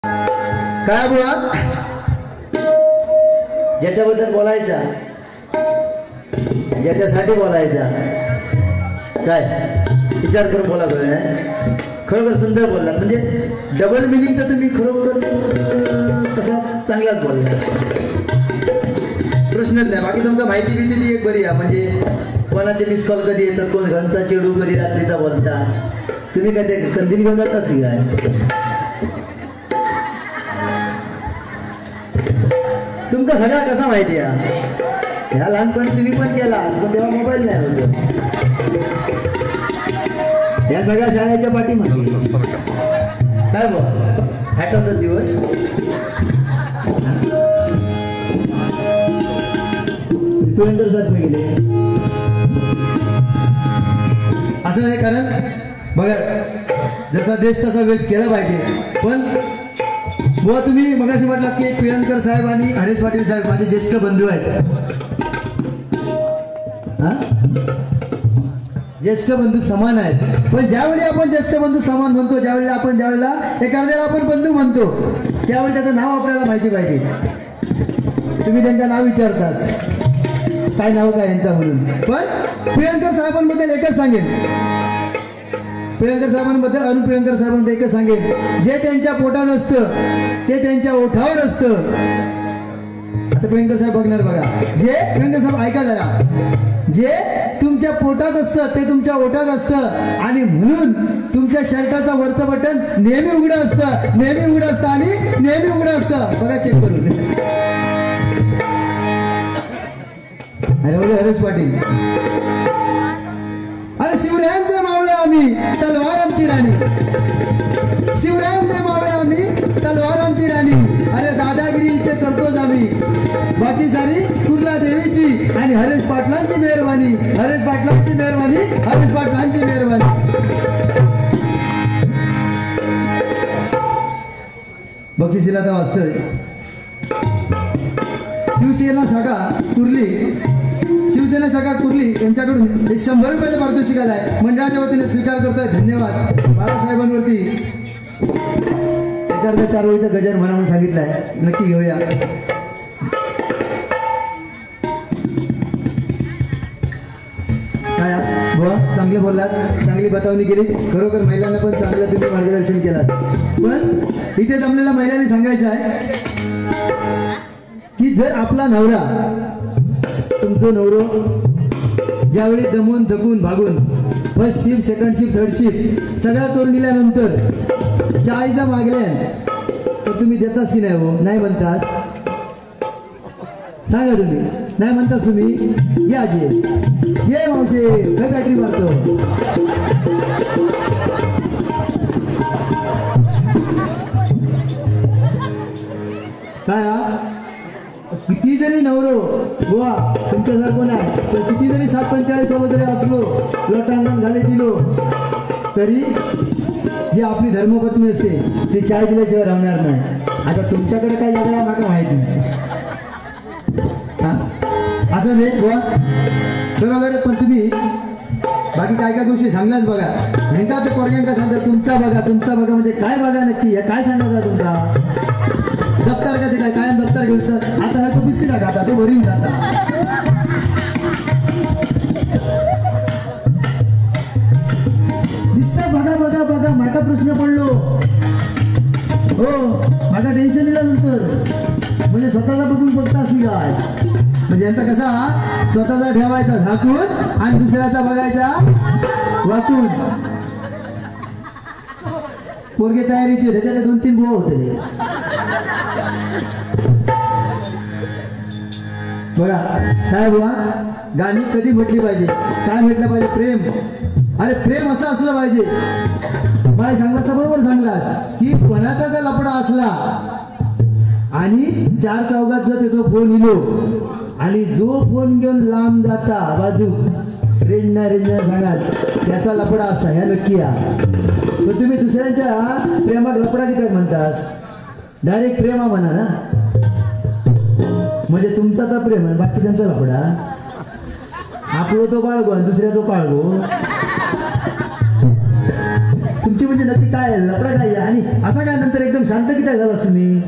काय बुवा याच्याबद्दल बोलायचा, याच्यासाठी बोलायचा, काय विचार करून बोला. खरोखर सुंदर बोलला, म्हणजे डबल मिनिंग तर तुम्ही खरोखर तसा चांगलाच बोलला. प्रश्नच नाही. बाकी तुमका माहिती बिती ती एक बरी आहे, म्हणजे कोणाचे मिस कॉल कधी येतात, कोण घंटा चेडू कधी रात्रीचा बोलता. तुम्ही काय ते कंदील घेऊन जाता सी काय? तुमका सगळा कसा माहिती आहे? ह्या लहानपणी तुम्ही पण केला, पण तेव्हा मोबाईल नाही होतो. या सगळ्या शाळेच्या पाठीमागे काय बघ आठवतात दिवस. तुळेंकर साहेब गेले असं नाही, कारण बघा जसा देश तसा वेस्ट केला पाहिजे. पण बुवा तुम्ही मगाशी म्हटलात की पिळणकर साहेब आणि हरेश पाटील साहेब माझे ज्येष्ठ बंधू आहेत. ज्येष्ठ बंधू समान आहेत, पण ज्यावेळी आपण ज्येष्ठ बंधू समान म्हणतो, ज्यावेळेला एखाद्याला आपण बंधू म्हणतो, त्यावेळी त्याचं नाव आपल्याला माहिती पाहिजे. तुम्ही त्यांचं नाव विचारतास काय नाव काय यांचा म्हणून. पण पिळणकर साहेबांबद्दल एकच सांगेन, पिळणकर साहेबांबद्दल अरुण पिळणकर साहेबांबद्दल एकच सांगेन, जे त्यांच्या पोटात असतं ते त्यांच्या ओठावर असतं. आता पिळणकर साहेब बघणार बघा, जे पिळणकर साहेब ऐका जरा, जे तुमच्या पोटात असतं ते तुमच्या ओठात असतं, आणि म्हणून तुमच्या शर्टाचं वरचं बटन नेहमी उघडं असतं, नेहमी उघडं असतं आणि नेहमी उघडं असतं. बघा चेक करून. अरे बोले हरेश पाटील, अरे शिवरायांचे मावळे आम्ही, तलवार आमची राणी. शिवरायांचे मावळे आम्ही, तलवार आमची राणी. अरे दादागिरी इथे करतोच आम्ही, बाकी सारी कुर्ला देवीची आणि हरेश पाटलांची मेहरबानी, हरेश पाटलांची मेहरबानी, हरेश पाटलांची मेहरबानी. बक्षिसीला तर वाचतोय शिवसेना शाखा कुर्ली यांच्याकडून 100 रुपयाचं पारितोषिक आलाय, मंडळाच्या वतीने स्वीकार करतोय. धन्यवाद. बाळासाहेबांवरती एखाद्या 4 ओळीचा गजर म्हणा म्हणून सांगितलाय, नक्की घेऊया. काय बुवा चांगले बोललात, चांगली बतावणी केली. खरोखर महिलांना पण चांगलं तुम्ही मार्गदर्शन केलात. पण इथे जमलेल्या महिलांनी सांगायचं आहे की जर आपला नवरा, तुमचं नवरो ज्यावेळी दमून थकून भागून first shift, second shift, third shift सगळं करून दिल्यानंतर चायचा मागल्या तर तुम्ही देतास की नाही? हो नाही म्हणतास, सांगा तुम्ही नाही म्हणतास तुम्ही. या जे ये मावशे काय बॅटरी मारतो. काय किती जरी नवरो बुवा तुमच्यासारखं नाही, पण किती जरी 745 सोबत जरी असलो, लोटांगण घाले दिलो, तरी जी आपली धर्मपत्नी असते ती चाय दिल्याशिवाय राहणार नाही. आता तुमच्याकडे काय वेगळा माका माहिती नाही, असं नाही बुवा बरोबर. पण तुम्ही बाकी काय काय गोष्टी सांगल्याच बघा. ह्यांका ते पोरग्यांका सांगतात तुमचा बघा म्हणजे काय बघा नक्की, हे काय सांगायचं तुमचा दप्तर का ते काय कायम दप्तर घेऊन. आता हा तो बिस्किट खाता, तो भरीन खाता. दिसतं बघा माझा प्रश्न पडलो हो, माझा टेन्शन दिल्यानंतर म्हणजे स्वतःचा बघून बघता असी काय, म्हणजे यांचा कसा स्वतःचा ठेवायचा झाकून आणि दुसऱ्याचा बघायचा वाचून. पोरगे तयारीचे त्याच्याने 2-3 बुवा होते. बघा काय बुवा गाणी कधी म्हटली पाहिजे, काय म्हटलं पाहिजे? प्रेम. अरे प्रेम असं असलं पाहिजे. मला सांगला बरोबर सांगला की कोणाचा जर लपडा असला आणि 4 चौघात जर त्याचा फोन इलो आणि जो फोन घेऊन लांब जाता बाजू रेंज नाही सांगत त्याचा लपडा असता, ह्या नक्की या. पण तुम्ही दुसऱ्यांच्या प्रेमात लपडा किती म्हणतास? डायरेक्ट प्रेमा म्हणा ना, म्हणजे तुमचा तर प्रेम आहे, बाकी त्यांचा लपडा. आपलो तो बाळगो आणि दुसऱ्याचो काळगो. तुमची म्हणजे नक्की काय लपडा काय आणि असा काय नंतर एकदम शांत किती झाला तुम्ही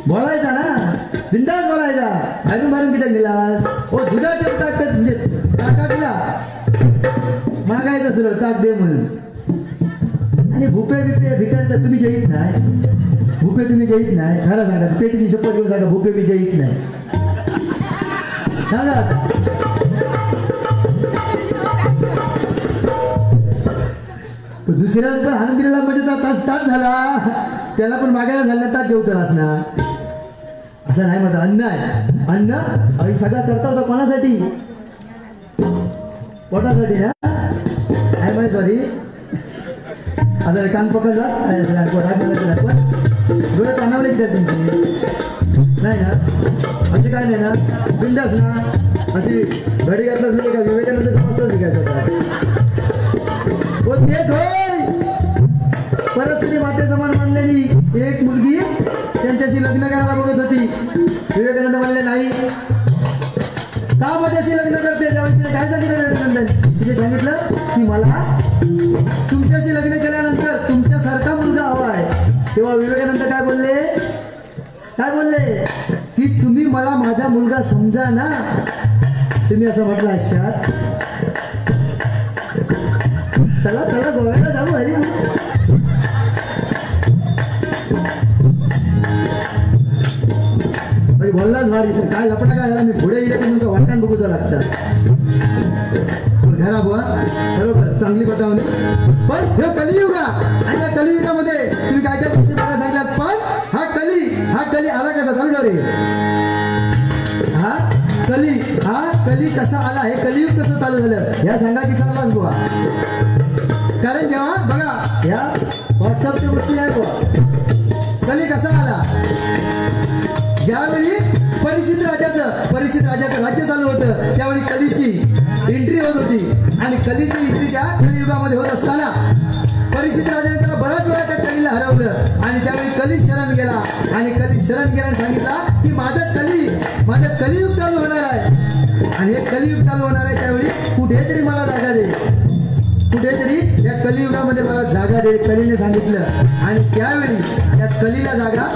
बोलायचा ना बिंदास बोलायचा अजून मारून किती गेलास ओ दुधाचे टाकतात म्हणजे ताकातला मागायचं सरळ ताक दे म्हणून आणि भुपे बिपे भिकायचा तुम्ही जईत नाही भुपे तुम्ही जईत नाही खरं सांगा पेटीची शपथ घेऊन सांगा भुपे मी जईत नाही सांगा दुसऱ्याला पण हाणून दिलेला म्हणजे तास झाला त्याला पण मागायला झाला तास जेवतर असणार असं नाही माझं अन्न आहे अन्न अभी सगळा करता होता कोणासाठी पोटासाठी ना आहे माहिती सॉरी असं कान पकडला डोळे कानावले किती तुमची नाही ना असे काय नाही ना बिंदास ना अशी घडी घातलं नाही का विवेकानंद समजतच काय हो ते परस्त्री माते समान मानलेली एक मुलगी त्यांच्याशी लग्न करायला बघत होती विवेकानंद म्हणले नाही का माझ्याशी लग्न करते त्यावेळी तिने काय सांगितलं विवेकानंद तिने सांगितलं की मला तुमच्याशी लग्न केल्यानंतर तुमच्यासारखा मुलगा हवा आहे तेव्हा विवेकानंद काय बोलले की तुम्ही मला माझा मुलगा समजा ना तुम्ही असं म्हटलं अशात चला चला गोव्याला जाऊ हरी बोललाच भारी काय लपटा काय झाला मी पुढे गेले तर तुमचं वाटण बघूचा लागतं घरा बुवा बरोबर चांगली बतावणी पण हे कलियुग आणि या कलियुगामध्ये तुम्ही काय काय गोष्टी मला सांगितल्यात पण हा कली आला कसा चालू रे हा कली कसा आला हे कलियुग कसं चालू झालं या सांगा की सांगलाच बुवा कारण जेव्हा बघा या व्हॉट्सअपच्या गोष्टी नाही बुवा कली कसा आला ज्यावेळी परीक्षित राजाचं राज्य चालू होतं त्यावेळी कलीची एंट्री होत होती आणि कलीची एंट्री त्या कलियुगामध्ये होत असताना परीक्षित राजाने त्याला बराच वेळा त्या कलीला हरवलं आणि त्यावेळी कली शरण गेला आणि सांगितला की माझं कलियुग चालू होणार आहे आणि हे कलियुग चालू होणार आहे त्यावेळी कुठेतरी मला जागा दे कुठेतरी या कलियुगामध्ये मला जागा दे कलीने सांगितलं आणि त्यावेळी त्या कलीला जागा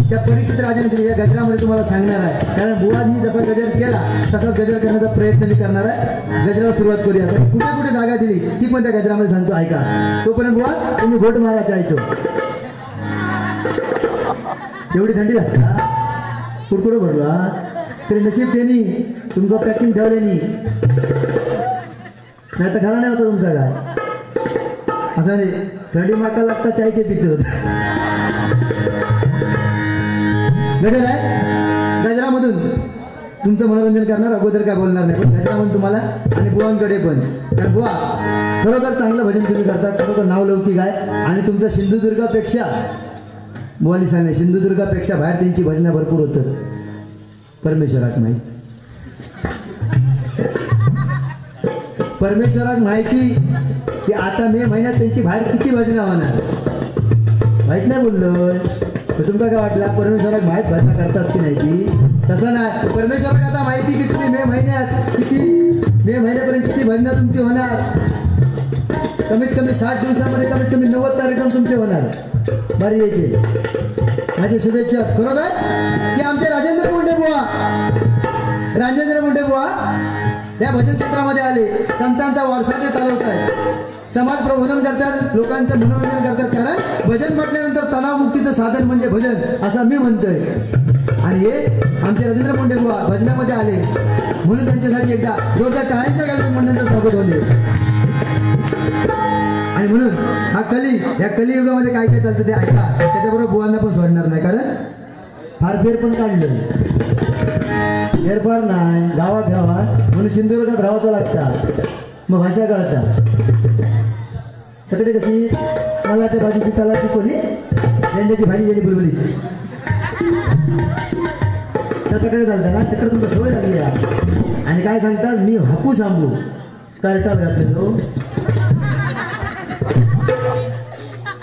त्या परीक्षित राजाने दिली या गजरामध्ये तुम्हाला सांगणार आहे कारण बुवांनी जसा गजर केला तसा गजर करण्याचा प्रयत्न मी करणार आहे गजराला सुरुवात करूया कुठे कुठे जागा दिली ती पण त्या गजरामध्ये सांगतो ऐका तोपर्यंत बुवा तुम्ही घोट मारा चायचो एवढी थंडी लागते कुडकुडं भरला तरी नशीब त्यांनी तुमचं पॅकिंग ठेवल्यानी नाही तर खरा नाही होता तुमचा काय असं नाही थंडी माका लागता चाय ते पितो गजर आहे गजरामधून तुमचं मनोरंजन करणार अगोदर काय बोलणार नाही पण गजरामधून तुम्हाला आणि बुवांकडे पण कारण बुवा खरोखर चांगलं भजन तुम्ही करता खरोखर नावलौकिक आहे आणि तुमचं सिंधुदुर्गापेक्षा बुवानी सांगणे सिंधुदुर्गापेक्षा बाहेर त्यांची भजनं भरपूर होतं परमेश्वराक माहिती की आता मे महिन्यात त्यांची बाहेर किती भजनं होणार वाईट नाही बोललोय तुमका काय वाटला परमेश्वराक माहीत भजना करतास की नाही की तसं नाही परमेश्वराक आता माहिती की तुम्ही मे महिन्यापर्यंत किती भजनं तुमची होणार कमीत कमी 60 दिवसामध्ये कमीत कमी 90 कार्यक्रम तुमचे होणार बरी यायचे माझी शुभेच्छा खरोखर की आमचे राजेंद्र मुंडे बुवा या भजन क्षेत्रामध्ये आले संतांचा वारसा ते चालवत आहेत समाज प्रबोधन करतात लोकांचं मनोरंजन करतात कारण भजन म्हटल्यानंतर तणावमुक्तीचं साधन म्हणजे भजन असं मी म्हणतोय आणि हे आमचे राजेंद्र मुंडे बुवा भजनामध्ये आले म्हणून त्यांच्यासाठी एकदा जोरदार टाळ्यांच्या गाजून मंडळाचं स्वागत होते आणि म्हणून या कलियुगामध्ये काय काय चालतं ते ऐका त्याच्याबरोबर बुवांना पण सोडणार नाही कारण फार फेर पण काढलं फेरफार नाही गावात म्हणून सिंधुदुर्गात राहावं लागतं मग भाषा कळतात तकडे कशी मलाच्या भाजीची तलाची कोणी भेंड्याची भाजी झाली बुलबुली तर तकडे चालतं ना तिकडे तुमचं सवय झाली आणि काय सांगतात मी हापूस आंबू कार्टाल घातलेलो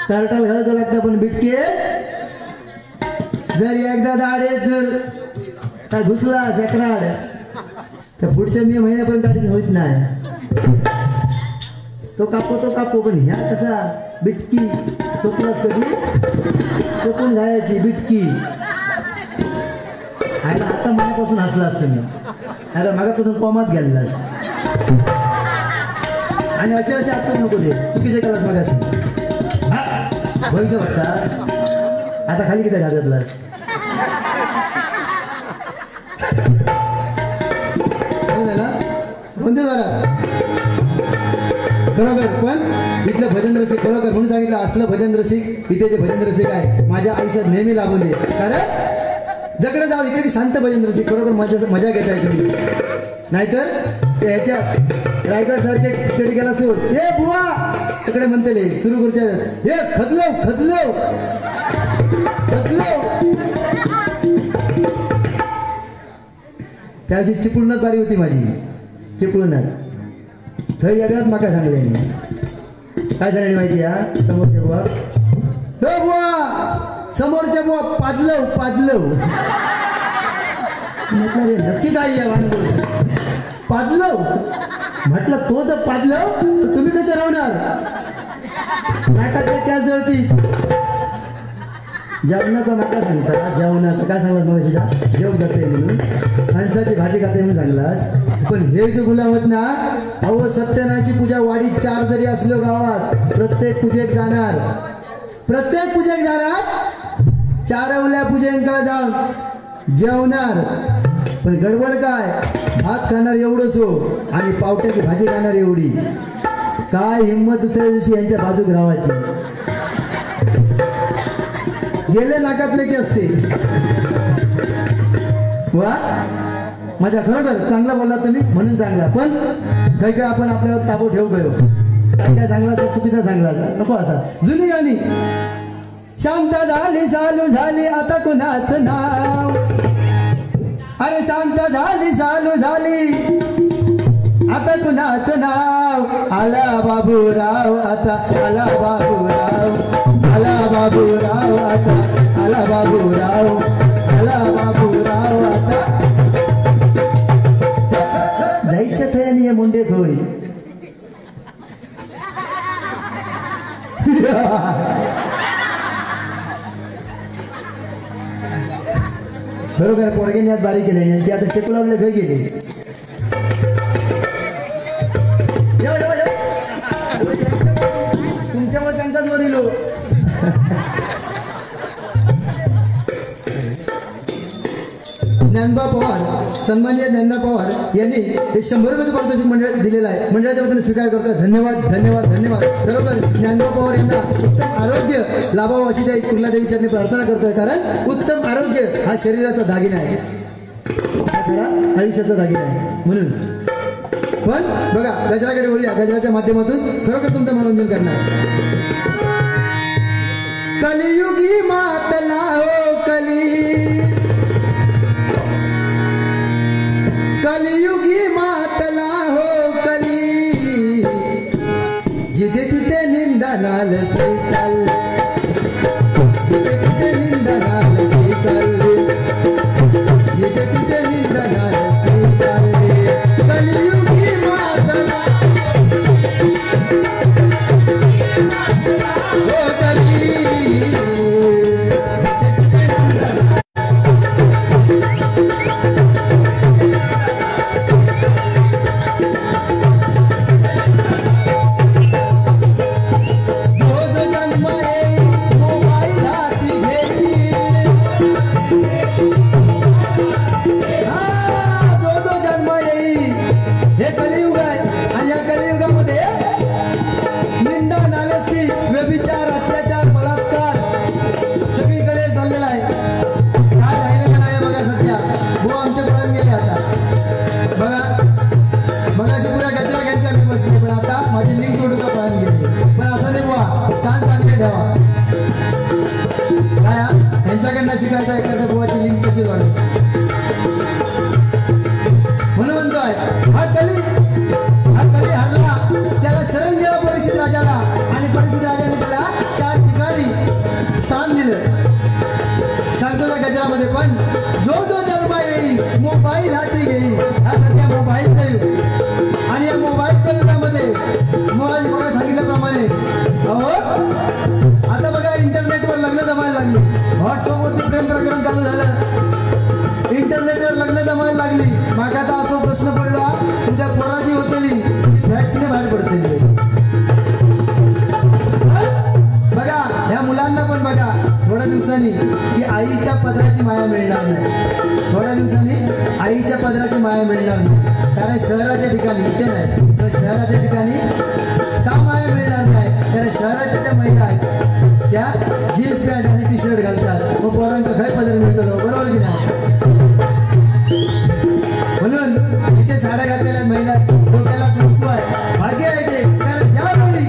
कार्टाल घालायचं लागतं पण बिटके जर एकदा दाडे जर घुसला चक्राड तर पुढच्या मे महिन्यापर्यंत गाडी होत नाही तो कापो पण ह्या कसा बिटकी चोपलास कधी चोपून घालायची बिटकी. आता मनापासून हसला असतो मी. आता मागापासून कॉमात गेलेलास आणि असे असे आत्ताच नको दे. चुकीचे केलास मागाशी भविष्य वाटता. आता खाली किती घालतलास कोणते जरा खरोखर. पण इथलं भजन रसिक खरोखर म्हणून सांगितलं असलं भजन रसिक इथे भजन रसिक आहे माझ्या आयुष्यात नेहमी लागून दे. कारण जकडे जाऊ इकडे शांत भजन रसिक खरोखर मजा घेत आहे तुम्ही. नाहीतर ह्याच्या रायगड सारखे तिकडे गेला असेल हे बुवा तिकडे म्हणते सुरू करच्या हे खदलो खदलो खदलो. त्याची चिपळूणात बारी होती माझी. चिपळूणात थंय वेगळ्यात माका सांगले काय सांगले माहिती आहे. समोरचे बुवा हो बुवा समोरच्या बुवा पादलव पादलव म्हटलं रे नक्की काय या भानगड पादलव. म्हटलं तो जर पादलव तर तुम्ही कसे राहणार. नाटातले त्या जळती जेवणाचा माका सांगता. जेवणाचं काय सांगलास मग जेवण जाते म्हणून हंसाची भाजी खाते म्हणून सांगलास. पण हे जे गुलाम होत ना अहो सत्यनारायणची पूजा वाडी 4 जरी असलो गावात प्रत्येक पूजेक जाणार. प्रत्येक पूजेक जाणार 4 उल्या पूजेंकडे जाऊन जेवणार. पण गडबड काय भात खाणार एवढंच हो आणि पावट्याची भाजी खाणार एवढी. काय हिंमत दुसऱ्या दिवशी यांच्या बाजूक राहायची. गेले नाकातले की असते वा माझ्या खरोखर चांगला बोलला तुम्ही म्हणून चांगला. पण काही काय आपण आपल्यावर ताबो ठेवू गयो. काय काय सांगला तर चुकीचा सांगला नको असा. जुनी गाणी शांत झाली चालू झाली आता कुणाचं नाव. अरे शांत झाली चालू झाली आता कुणाचं नाव. आला बाबूराव आता आला बाबूराव आला बाबूराव आता आला बाबूराव आला बाबूराव आता. जायच्या थयानी या मुंडे होय. बरोबर पोरगेने आज बारीक केले आणि ते आता टेकुलावले घरी गेले. तुमच्यामुळे त्यांचा जोर इलो. ज्ञानबा पवार सन्माननीय ज्ञानबा पवार यांनी हे 100 रुपयाचं पारितोषिक मंडळ दिलेलं आहे. मंडळाच्या वतीने स्वीकार करतोय. धन्यवाद धन्यवाद धन्यवाद. खरोखर ज्ञानबा पवार यांना उत्तम आरोग्य लाभावं अशी त्या कुर्ला देवी चरणी प्रार्थना करतोय. कारण उत्तम आरोग्य हा शरीराचा दागिना आहे. आयुष्याचा दागिना आहे म्हणून. पण बघा गजराकडे बोलूया. गजराच्या माध्यमातून खरोखर तुमचं मनोरंजन करणार. कलियुगी मातला हो कलियुगी मातला हो कली. जिथे तिथे निंदनाल चालले जिथे तिथे निंदनाल चालले जिथे तिथे निंदनाल चालले. कलियुगी मातला हो कली जिथे तिथे निंदनाल. शिकायचा एखाद्या बुवाची लिंक कशी वाढ म्हणून म्हणतोय. हा कली हरला त्याला शरण गेला परीक्षित राजाला आणि परीक्षित राजाने त्याला 4 ठिकाणी स्थान दिलं. सांगतो त्या गजरामध्ये. पण जो जो शर्मा येई मोबाईल हाती घेई. हा सध्या मोबाईलचा युग आणि या मोबाईलच्या युगामध्ये मला सांगितल्याप्रमाणे अहो आता बघा इंटरनेटवर लग्न जमायला लागली. व्हॉट्सअपवरती प्रेम प्रकरण चालू झालं. इंटरनेटवर लग्न जमायला लागली. मागा आता असा प्रश्न पडला तुझ्या पोराची होतली ती फॅक्सने बाहेर पडते. बघा ह्या मुलांना पण बघा थोड्या दिवसांनी की आईच्या पदराची माया मिळणार नाही. थोड्या दिवसांनी आईच्या पदराची माया मिळणार नाही. कारण शहराच्या ठिकाणी इथे नाही तर शहराच्या ठिकाणी का माया मिळणार नाही. कारण शहराच्या त्या महिला आहेत त्या जीन्स पॅन्ट आणि टी शर्ट घालतात. मग पोरांचं काय पदर मिळतो बरोबर की नाही. म्हणून इथे साड्या घातलेल्या महिला डोक्याला कुंकू आहे. भाग्य आहे ते. कारण ज्यावेळी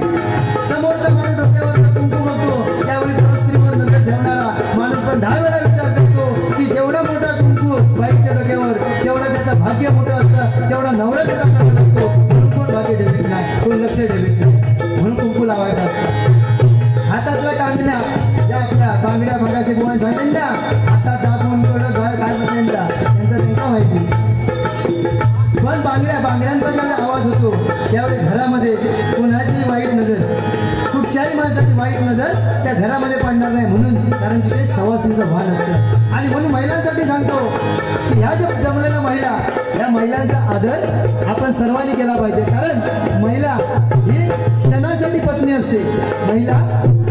समोरचा माणूस डोक्यावर कुंकू बघतो त्यावेळी परस्त्रीवर नजर ठेवणारा माणूस पण 10 वेळा विचार करतो की जेवढा मोठा कुंकू बाईच्या डोक्यावर तेवढं त्याचं भाग्य मोठं असतं. तेवढा नवरा त्याचा कळत असतो. म्हणून कोण भाग्य ठेवीत नाही कोण लक्ष ठेवीत नाही. म्हणून कुंकू लावायचं असतं. हातातल्या कांगण्या ज्या आपल्या बांगड्या भागाशी बोलायला सांगेल ना आता दाबून काय म्हणेल त्यांचं त्यांना माहिती. पण बांगड्यांचा ज्यावेळी आवाज होतो त्यावेळी घरामध्ये कोणाची वाईट नजर कुठच्याही माणसाची वाईट नजर त्या घरामध्ये पडणार नाही. म्हणून कारण तिथे सवासणीचं भान असतं. आणि म्हणून महिलांसाठी सांगतो की ह्या ज्या जमलेल्या महिला या महिलांचा आदर आपण सर्वांनी केला पाहिजे. कारण महिला ही क्षणासाठी पत्नी असते. महिला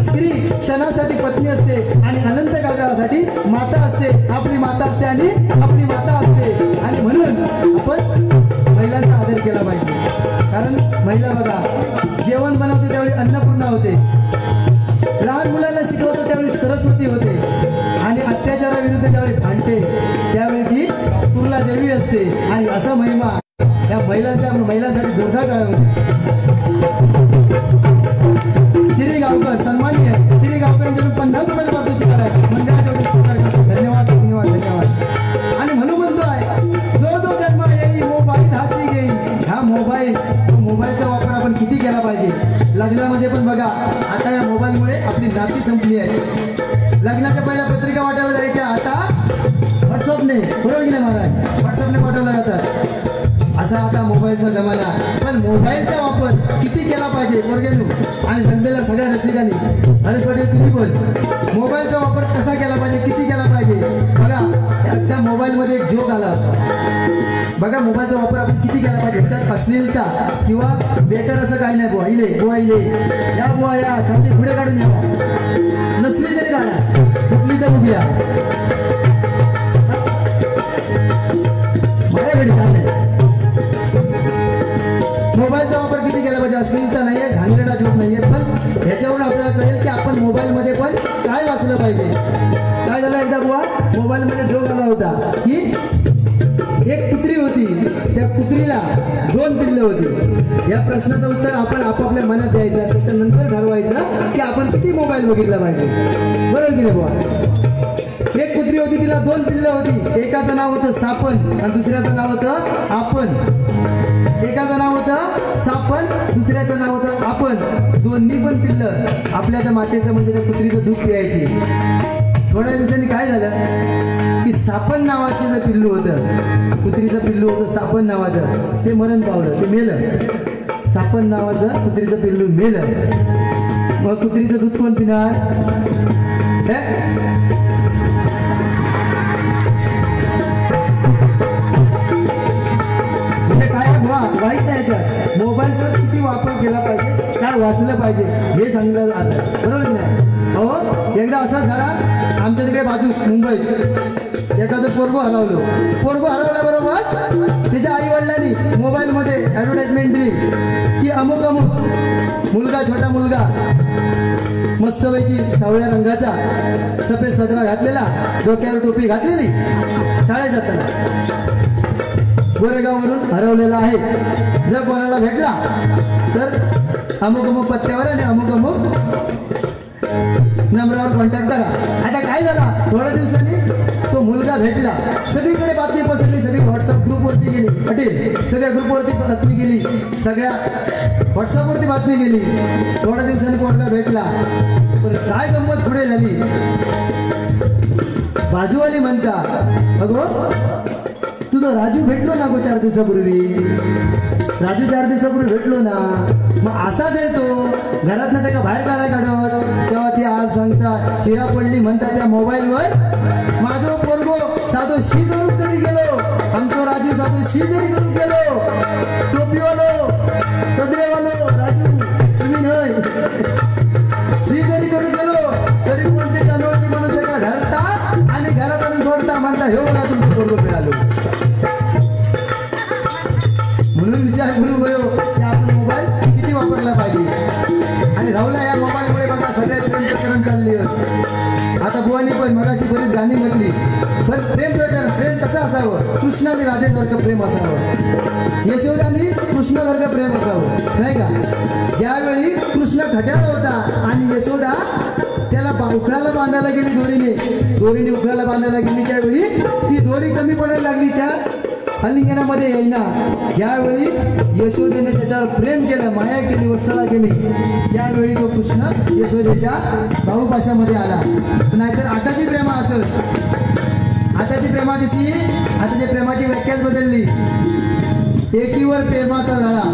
स्त्री क्षणासाठी पत्नी असते आणि अनंत काळासाठी माता असते. आपली माता असते आणि आपली माता असते. आणि म्हणून आपण महिलांचा आदर केला पाहिजे. कारण महिला बघा जेवण बनवते त्यावेळी अन्नपूर्णा होते. लहान मुलांना शिकवतो त्यावेळी सरस्वती होते. आणि अत्याचाराविरुद्ध ज्यावेळी भांडते त्यावेळी ती तुला देवी असते. आणि असा महिमा या महिलांसाठी जोरदार टाळ्या होते. श्री गावकर सन्माननीय श्री गावकर यांच्याकडून 50 रुपयाचं पारितोषिक आहे. मंडळाच्या धन्यवाद धन्यवाद धन्यवाद. आणि म्हणून म्हणतोय जो जो जन्म येईल मोबाईल हाती घेईल. हा मोबाईलचा वापर आपण किती केला पाहिजे. लग्नामध्ये पण बघा आता या मोबाईलमुळे आपली नाती संपली आहे. लग्नाच्या पहिल्या पत्रिका वाटायला जायच्या आता व्हॉट्सअपने बरोबर की नाही महाराज व्हॉट्सअपने पाठवल्या जातात. असा आता मोबाईलचा जमाना. पण मोबाईलचा वापर किती केला पाहिजे पोरगेनू आणि संध्याला सगळ्या रसिकांनी हरेश पाटील तुम्ही पण मोबाईलचा वापर कसा केला पाहिजे किती केला पाहिजे. बघा एकदा मोबाईलमध्ये एक जोक आला. बघा मोबाईलचा वापर आपण किती केला पाहिजे. त्यात अश्लीलता किंवा बेटर असं काही नाही. बुवा इले या बुवा या छाती पुढे काढून या नसली तरी काढा कुठली तर बघूया माझ्याकडे काय नाही. मोबाईलचा वापर किती केला पाहिजे. अश्लीलता नाहीये घाणेरडा जोक नाहीये. पण ह्याच्यावरून आपल्याला कळेल की आपण मोबाईलमध्ये पण काय वाचलं पाहिजे. काय झालं एकदा बुवा मोबाईलमध्ये जोक आला होता की एक कुत्री होती. त्या कुत्रीला 2 पिल्लं होती. या प्रश्नाचं उत्तर आपण आपापल्या मनात द्यायचं. त्याच्यानंतर ठरवायचं की आपण किती मोबाईल बघितला पाहिजे बरोबर की नाही बुवा. एक कुत्री होती तिला 2 पिल्लं होती. एकाचं नाव होतं सापन आणि दुसऱ्याचं नाव होतं आपण. एकाचं नाव होतं सापन दुसऱ्याचं नाव होतं आपण. दोन्ही पण पिल्लं आपल्या त्या मातेचं म्हणजे त्या कुत्रीचं दूध प्यायचे. थोड्या दिवसांनी काय झालं की सापन नावाचं जे पिल्लू होतं कुत्रीचं पिल्लू होतं सापन नावाचं ते मरण पावलं ते मेलं. सापन नावाचं कुत्रीचं पिल्लू मेलं. मग कुत्रीचं दूध कोण पिणार. वाईट नाही याच्यात. मोबाईलचा किती वापर केला पाहिजे काय वाचलं पाहिजे हे सांगितलं जातं बरोबर नाही. हो एकदा असा झाला आमच्या तिकडे बाजू मुंबईत एखादं पोरगो हरवल्याबरोबर त्याच्या आई वडिलांनी मोबाईलमध्ये ॲडव्हर्टाइजमेंट दिली की अमुक मुलगा छोटा मुलगा मस्तपैकी सावळ्या रंगाचा सफेद सदरा घातलेला डोक्यावर टोपी घातलेली शाळेत जाताना गोरेगाववरून हरवलेला आहे. जर कोणाला भेटला तर अमुक पत्त्यावर आणि अमुक नंबरावर कॉन्टॅक्ट करा. आता काय झाला थोड्या दिवसांनी तो मुलगा भेटला. सगळीकडे बातमी पसरली. सगळी व्हॉट्सअप ग्रुपवरती गेली. पाटील सगळ्या ग्रुपवरती बातमी गेली. सगळ्या व्हॉट्सअपवरती बातमी गेली. थोड्या दिवसांनी मुलगा भेटला. पण काय गंमत पुढे झाली बाजूवाली म्हणता अगो तुझं राजू भेटलो ना गो 4 दिवसापूर्वी, राजू 4 दिवसापूर्वी भेटलो ना, मग असा भेटतो घरात ना त्याला बाहेर काढायला काढत, तेव्हा ती आज सांगता शिरा पडली म्हणता त्या मोबाईलवर, माझं पोरगो साधो शी करू तरी गेलो, आमचं राजू साधो शी जरी करू गेलो, टोपीवालो सदरेवालो राजू तुम्ही नाही, शी जरी करू गेलो तरी पण ते कनोटी माणूस एका धरता आणि घरात आणून सोडता म्हणता हे बघा तुमचं पोरगो मिळालो. म्हणून विचार करू गयो की आपण मोबाईल किती वापरला पाहिजे. आणि राहुला या मोबाईलमुळे बघा सगळ्यात प्रेम प्रकरण चालली. आता बुवानी पण मगाशी बरीच गाणी म्हटली, पण प्रेम प्रकरण प्रेम कसं असावं, कृष्णाने राधेसारखं प्रेम असावं, यशोदानी कृष्णासारखं प्रेम असावं नाही का. ज्यावेळी कृष्ण खट्याळ होता आणि यशोदा त्याला उखळाला बांधायला गेली, दोरीने उखळाला बांधायला गेली, त्यावेळी ती दोरी कमी पडायला लागली त्या अलिंगनामध्ये येईना. ज्यावेळी यशोदेने त्याच्यावर प्रेम केलं, माया केली, वत्सला केली, त्यावेळी तो कृष्ण यशोदेच्या बाहुपाशामध्ये आला. नाहीतर आताची प्रेमा असत, आताची प्रेमा कशी, आताच्या प्रेमाची व्याख्याच बदलली. एकीवर प्रेमाचा लळा,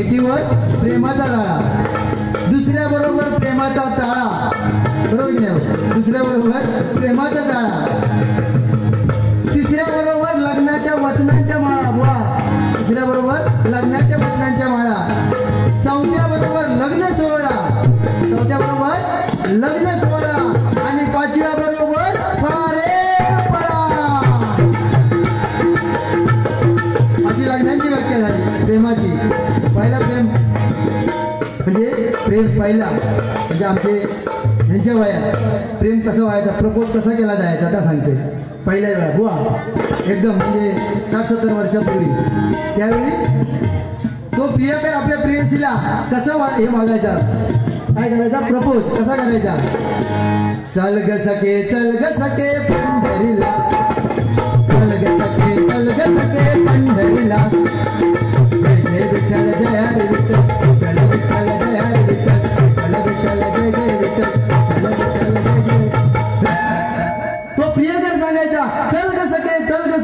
एकीवर प्रेमाचा लळा, दुसऱ्या बरोबर प्रेमाचा चाळा, बरोबर की नाही, दुसऱ्या बरोबर प्रेमाचा चाळा, तिसऱ्या बरोबर लग्नाच्या वचनांच्या माळा, बुवा तिसऱ्या बरोबर लग्नाच्या वचनांच्या माळा, चौथ्या बरोबर लग्न सोहळा, चौथ्या बरोबर लग्न सोहळा, आणि पाचव्या बरोबर फारे पळा. अशी लग्नांची व्याख्या झाली प्रेमाची. पहिला प्रेम म्हणजे प्रेम पहिला म्हणजे आमचे ह्यांच्या वयात प्रेम कसं व्हायचं, प्रपोज कसा केला जायचा त्या सांगते. पहिल्या वेळा बुवा एकदम म्हणजे 60-70 वर्षापूर्वी, त्यावेळी तो प्रियकर आपल्या प्रेयसीला कसं हे मागायचा, काय करायचा, प्रपोज कसा करायचा. चल ग सखे पंढरीला, चल ग सखे पंढरीला, जय जय विठ्ठल जय हरी विठ्ठल, विठ्ठल विठ्ठल जय हरी विठ्ठल, विठ्ठल विठ्ठल जय जय विठ्ठल, विठ्ठल विठ्ठल जय जय. तो प्रियकर सांगायचा चल ग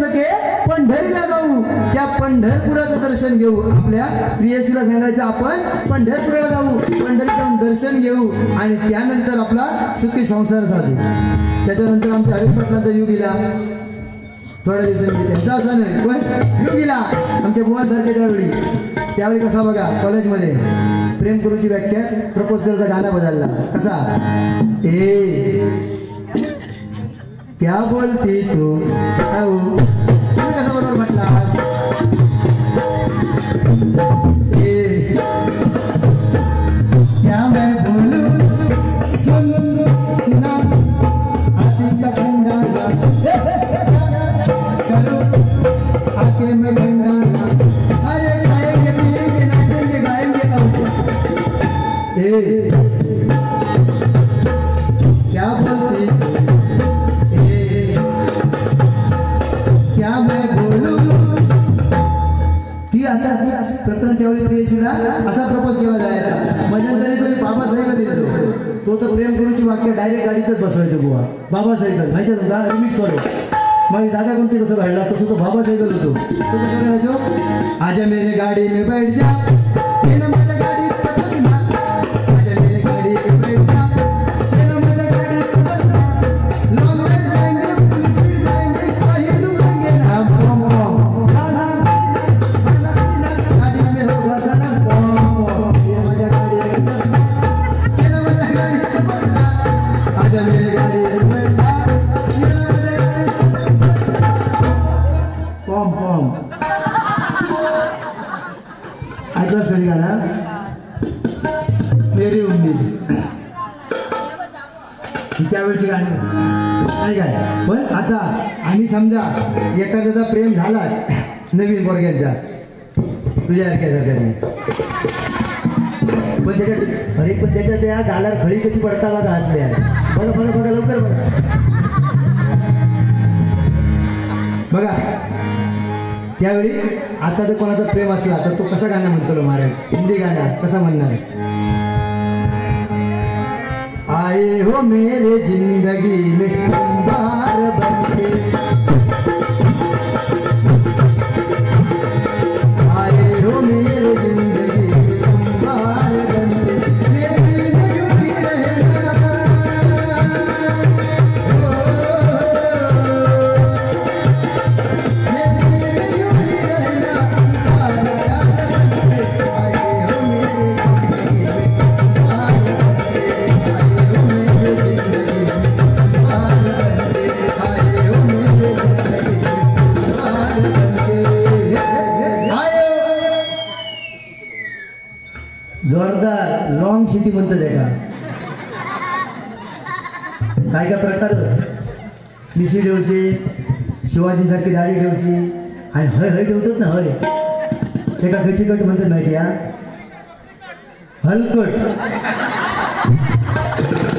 सखे पंढरीला जाऊ, त्या पंढरपुराचं दर्शन घेऊ. आपल्या प्रियसीला सांगायचं आपण पंढरपुराला जाऊ, पंढरीचं दर्शन घेऊ आणि त्यानंतर आपला सुखी संसार साधू. त्याच्यानंतर आमच्या हरिपाटलांचा युग गेला, थोड्या दिवसांनी त्यांचा असं नाही पण युग गेला आमच्या बुवांसारखे. त्यावेळी कसा बघा कॉलेजमध्ये प्रेम करूची व्याख्या, प्रपोज करायचा गाणं बदलला कसा, ए क्या बोलती तू, तुम्ही कसं बरोबर म्हटला, क्या मैं बोलूं सुन सुना आती का भंडारा, करो आके मैं भंडारा, अरे खाएंगे पिएंगे नाचेंगे गाएंगे, क्या बोलती क्या मैं बोलूं. ती आता प्रकरण त्यावेळी प्रेयसीला असा प्रपोज केला जायचा. मध्यंतरी तो बाबासाहेबला दिलं, तो तर प्रेम करूची वाक्य डायरेक्ट गाडीतच बसवायचं बुवा, बाबासाहेब माहिती आहे तुला रिमिक्स वालो. माझी दादा कोणते कसं घडला तसं तो बाबासाहेब होतो. तो कसं करायचो, आजा मेरे गाडी में बैठ जा, माझ्या गाडीत बसना, आजा मेरे गाडी में बैठ जा, माझ्या गाडीत बसना, लॉन्ग राइड जाएंगे पुलिस स्पीड जाएंगे, काही लुटेंगे ना बम बम, गाडी में हो बसना बम बम, ये माझ्या गाडीत बसना, ये माझ्या गाडीत बसना, आजा मेरे गाडी में बैठ जा, ये माझ्या बम बम. ऐकलंच कधी गाणं, मेरी उम्मीद त्यावेळची गाणी नाही काय. पण आता आणि समजा एखाद्याचा प्रेम झाला नवीन पोरग्यांचा तुझ्या सारख्याने, पण त्याच्यात अरे पण त्याच्या त्या गालार खळी कशी पडता बघा हसल्या, बघा बघा बघा लवकर बघा. त्यावेळी आता जर कोणाचा प्रेम असला तर तो कसा गाणं म्हणतो महाराज, हिंदी गाणं कसा म्हणणार, आए हो मेरे जिंदगी में ती म्हणतात आहे का काय काय प्रकार मिशी ठेवचे शिवाजी सारखी दाढी ठेवची आणि हय हय ठेवतात ना हय ते का खचिकट म्हणतात माहिती या हलकट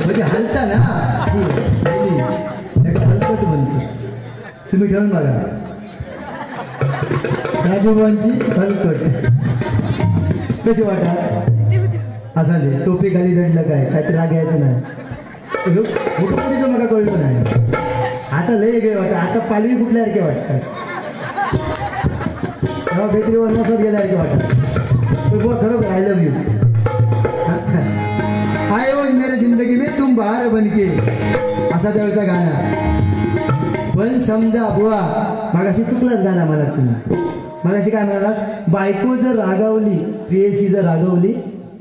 म्हणजे हलता ना हलकट म्हणतो तुम्ही ठेवून बघा राजूबांची हलकट कशी वाटा असा दे टोपी खाली दडलं काय काहीतरी राग यायचं नाही फोटो मला कळलं नाही आता लय वेगळे वाटत आता पालवी कुठल्यासारखे वाटतात तेव्हा काहीतरी वनवासात गेल्यासारखे वाटतात बुवा खरोखर आय लव्ह यू आए हो मेरे जिंदगी में तुम बाहर बनके असा त्यावेळेचा गाणं पण समजा बुवा मागाशी चुकलाच गाणं मला तुम्ही मागाशी काय म्हणालात बायको जर रागावली प्रियसी जर रागावली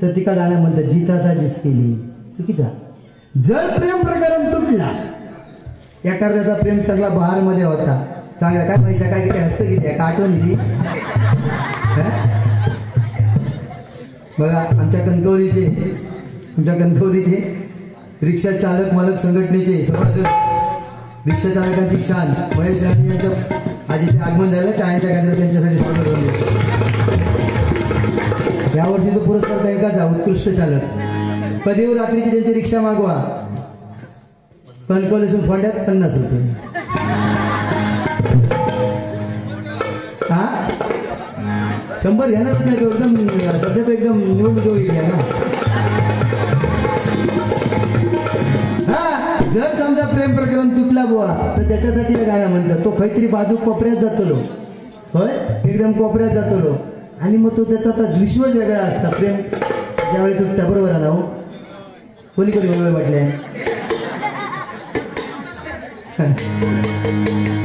तर ती का गाणं म्हणतात जिताचा जिस केली चुकीचा जर प्रेम प्रकरण तुटला एखाद्याचा प्रेम चांगला बहारमध्ये होता चांगला काय पैसा काय किती हसतं किती का आठवण ती बघा आमच्या कणकवलीचे रिक्षा चालक मालक संघटनेचे सभासद रिक्षा चालकांची शान महेश राणे यांचं आज इथे आगमन झालं टाळ्यांच्या गजरात त्यांच्यासाठी स्वागत होते यावर्षीचा पुरस्कार त्यांचा उत्कृष्ट चालक कधी रात्रीची त्यांची रिक्षा मागवा कणकवलीतून फोंड्यात 50 रुपये हा 100 घेणारच नाही तो एकदम सध्या तो एकदम निवडणूक घ्या ना हा जर समजा प्रेम प्रकरण तुटला बुवा तर त्याच्यासाठी हे गाणं म्हणतात तो काहीतरी बाजू कोपऱ्यात जातो होय एकदम कोपऱ्यात जातो आणि मग तो त्याचा विश्वच वेगळा असता प्रेम ज्यावेळी तुटता बरोबर आहे ना हो कोणी कोणी वेगळं म्हटलंय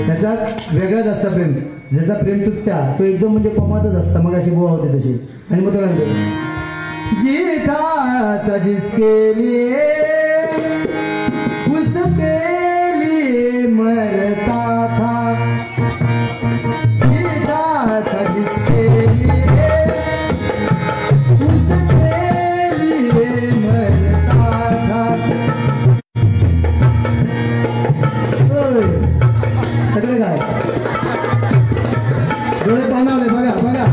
त्याचा वेगळाच असता प्रेम ज्याचा प्रेम तुटता तो एकदम म्हणजे कोमातच असता मग असे बुवा होते तसे आणि मग तो काय म्हणतो जीता था जिसके लिए उसके लिए मरता था जीता था जिसके लिए उसके लिए मरता था सगळे काय डोळे पाणावले बघा बघा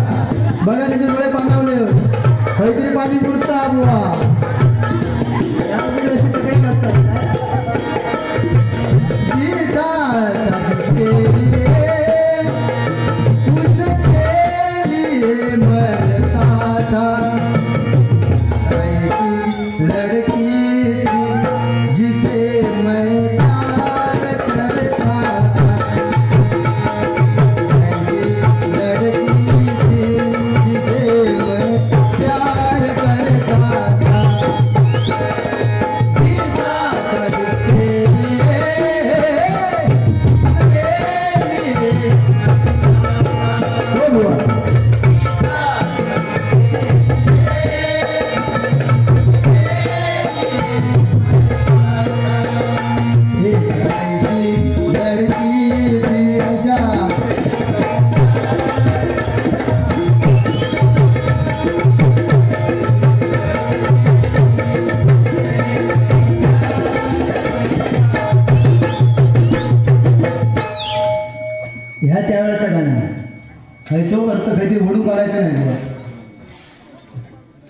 बघा त्याचे डोळे पाणावले काहीतरी पाणी पुरता बुवा काही लागतात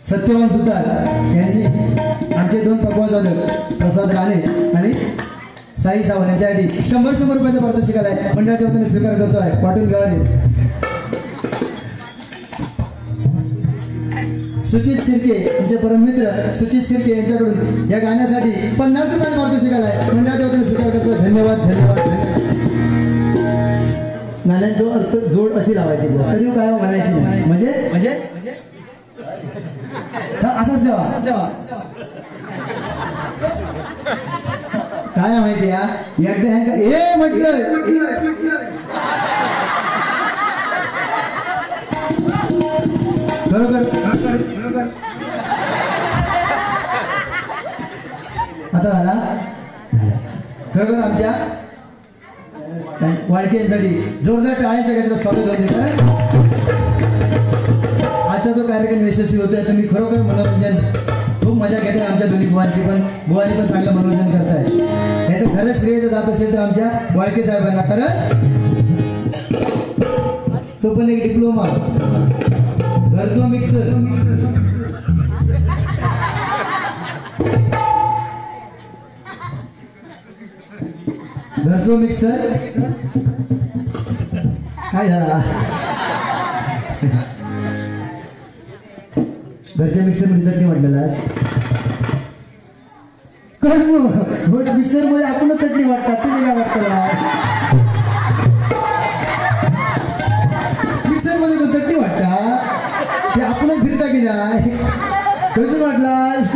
सत्यवान सुतार यांनी आमचे 2 पकवाजवादक प्रसाद राणे आणि साई सावंत यांच्यासाठी 100 रुपयाचा पारितोषिक आलाय मंडळाच्या वतीने स्वीकार करतोय पाटून गावाने सुचित शिर्के आमचे परममित्र सुचित शिर्के यांच्याकडून या गाण्यासाठी 50 रुपयाचा पारितोषिक आलाय मंडळाच्या वतीने स्वीकार करतोय धन्यवाद धन्यवाद गाण्यात जो अर्थ जोड अशी लावायची कधी काय म्हणायची नाही म्हणजे असंच ठेवा काय माहिती एकदा ह्यांका ए म्हटलं बरोबर आता झाला खरोखर आमच्या वाळक्यांसाठी जोरदार टाळ्यांच्या गजरात स्वागत होते आजचा जो कार्यक्रम यशस्वी होतोय तर मी खरोखर मनोरंजन खूप मजा घेते आमच्या दोन्ही बुवांची पण. बुवानी पण चांगलं मनोरंजन करताय. याचं खरं श्रेय जात असेल तर आमच्या वाळके साहेबांना. खरं तो पण एक डिप्लोमा घरचो मिक्सर. घरचो मिक्सर काय झाला. घरच्या मिक्सर मध्ये चटणी वाटलेला मिक्सर मध्ये आपणच चटणी वाटतात. तुझे काय वाटतं मिक्सर मध्ये पण चटणी वाटता ते आपणच फिरता की नाही. कसं वाटलास.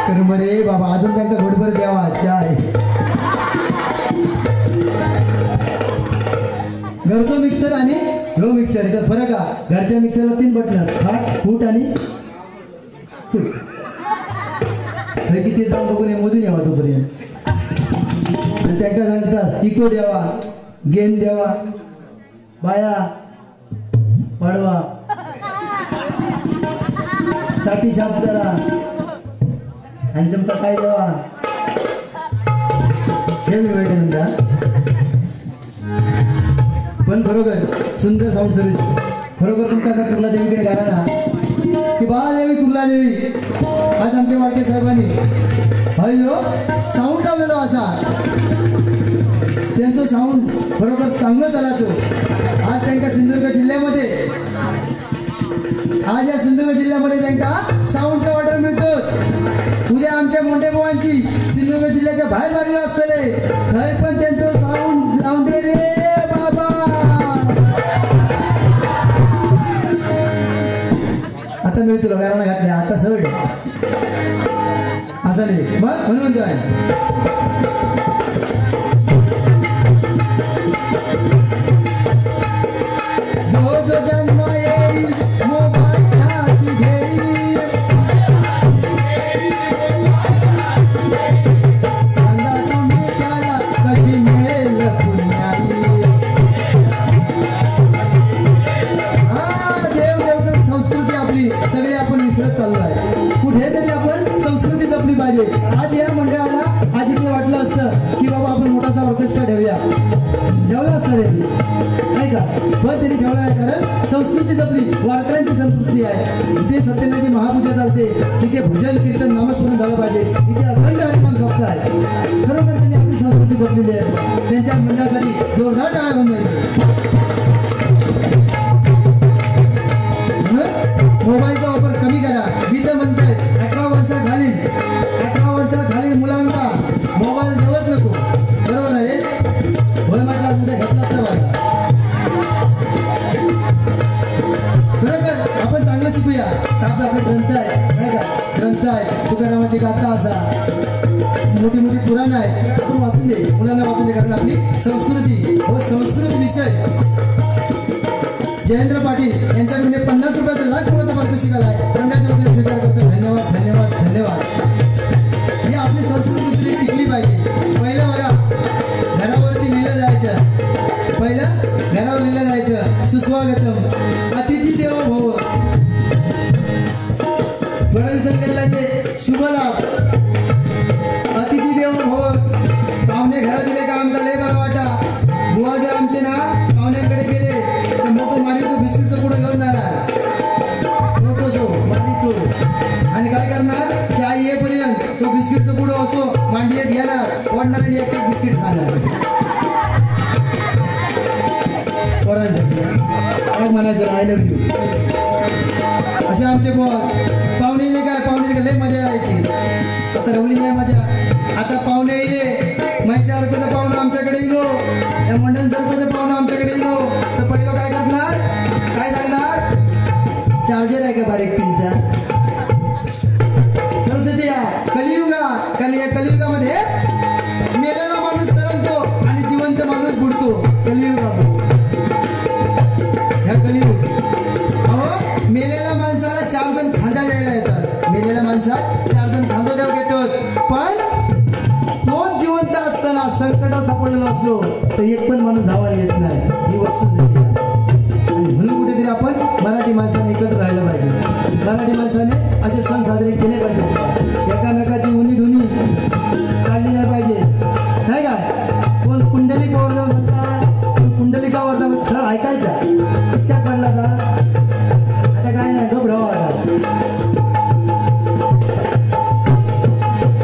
तर मरे बाबा अजून त्यांना घोडभर द्यावा चाय. घरचो मिक्सर आणि ह्यो मिक्सर याच्यात फरक आहे. घरच्या मिक्सरला 3 बटन फाट फूट आणि किती जाऊन बघून मोजून यावा तोपर्यंत. त्यांना सांगतात इको द्यावा, गेन द्यावा, बाया वाढवा, साठी शाप करा आणि तुमका काय द्यावा सेम नंतर. पण खरोखर सुंदर साऊंड सर्व्हिस. खरोखर तुमका कुर्ला देवीकडे घराणा की बाळादेवी कुर्ला देवी आज आमच्या वाळके साहेबांनी हयो साऊंड लावलेलो असा. त्यांचं साऊंड खरोखर चांगलं चालायचो. आज त्यांच्या सिंधुदुर्ग जिल्ह्यामध्ये आज या सिंधुदुर्ग जिल्ह्यामध्ये त्यांना साऊंडचा ऑर्डर मिळतो. उद्या आमच्या मोठे भावांची सिंधुदुर्ग जिल्ह्याच्या बाहेर बाजूला असतले तरी पण त्यांचं साऊंड लावून दे रे बाबा. आता मिळतो घराणा घातल्या आता सड असं नाही मग म्हणून काय. जो जो जन्म येईल मोबाईल हाती घेईल सांगा तुम्ही त्याला कशी मिळेल पुण्याई. देव देव संस्कृती आपली सगळी आपण विसरत चाललो आहे. कुठेतरी आपण संस्कृती जपली पाहिजे. आज या मंडळाला आज इथे वाटलं असतं की बाबा आपण मोठासा ऑर्केस्ट्रा ठेवूया. ठेवला असतं रे नाही का. पण त्यांनी ठेवला नाही कारण संस्कृती जपली. वारकऱ्यांची संस्कृती आहे. जिथे सत्यनारायणाची महापूजा चालते तिथे भजन कीर्तन नामस्मरण झालं पाहिजे. इथे अखंड हरिनाम सप्ताह आहे. खरोखर त्यांनी आपली संस्कृती जपलेली आहे. त्यांच्या मंडळासाठी जोरदार टाळ्या होऊन जाईल. मोबाईलचा वापर कमी करा. गीतं म्हणताय 18 वर्षाखाली मुलांना मोबाईल देवत नको. बरोबर आहे रे. होय म्हटलं उद्या घेतला असता माझा. खरोखर आपण चांगलं शिकूया. आपले आपले ग्रंथ आहे नाही का. ग्रंथ आहे तुकारामाची गाथा असा मोठी मोठी पुराण आहे. आपण वाचून दे मुलांना वाचून दे. कारण आपली संस्कृती व संस्कृत विषय जयेंद्र पाटील यांच्याकडे 50 रुपयाचा लाख पूर्ण पारितोषिक आलाय. मंडळाच्या वतीने स्वीकार करतो. धन्यवाद धन्यवाद धन्यवाद. ही आपली संस्कृती तरी टिकली पाहिजे. पहिलं बघा घरावरती लिहिलं जायचं. पहिलं घरावर लिहिलं जायचं सुस्वागतम अतिथी देवो भव. थोड्या दिवसात लिहिलं जायचे शुभ लाभ अतिथी देवो भव. पाहुणे घरात दिले का आमचा लय बरं वाटा. बुवा जर आमचे ना पाहुण्यांकडे गेले तर मोठं मारीचं बिस्किटचं पुढे घेऊन जाणार. मोठं सो मारीचो आणि काय करणार चाय येईपर्यंत तो बिस्किटचं पुढं असो मांडीत घेणार ओढणार आणि एक एक बिस्किट खाणार. पोरांसाठी म्हणायचं आय लव्ह यू. असे आमचे पाहुणे काय लय मजा यायची. आता रवली नाही मजा. आता पाहुणे येईल म्हैसारखं पाहुणं आमच्याकडे येलो या मंडळांसारखं पाहुणं आमच्याकडे येलो तर पहिलं काय करणार काय सांगणार चार्जर आहे का बारीक पिनचा. कलियुगा कारण या कलियुगामध्ये मेलेला माणूस तरंगतो आणि जिवंत माणूस बुडतो. कलियुगामध्ये ह्या कलियुग अहो मेलेल्या माणसाला 4 जण खांदा द्यायला येतात. मेलेल्या माणसात 4 जण खांदा द्याव घेतात. पण तोच जिवंत असताना संकटात सापडलेला असलो तर एक पण माणूस धावायला येत नाही. ही वस्तुस्थिती आहे. मराठी माणसाने एकत्र राहिलं पाहिजे. मराठी माणसाने असे सण साजरे केले पाहिजे. एकामेकाची उन्ही धुनी काढली नाही पाहिजे, नाही का? कोण पुंडलिका वर्धा म्हणतात, कोण पुंडलिका वर्धा म्हणतात. सरळ ऐकायचा इच्छा काढला का आता काय नाही गप राहावं आता.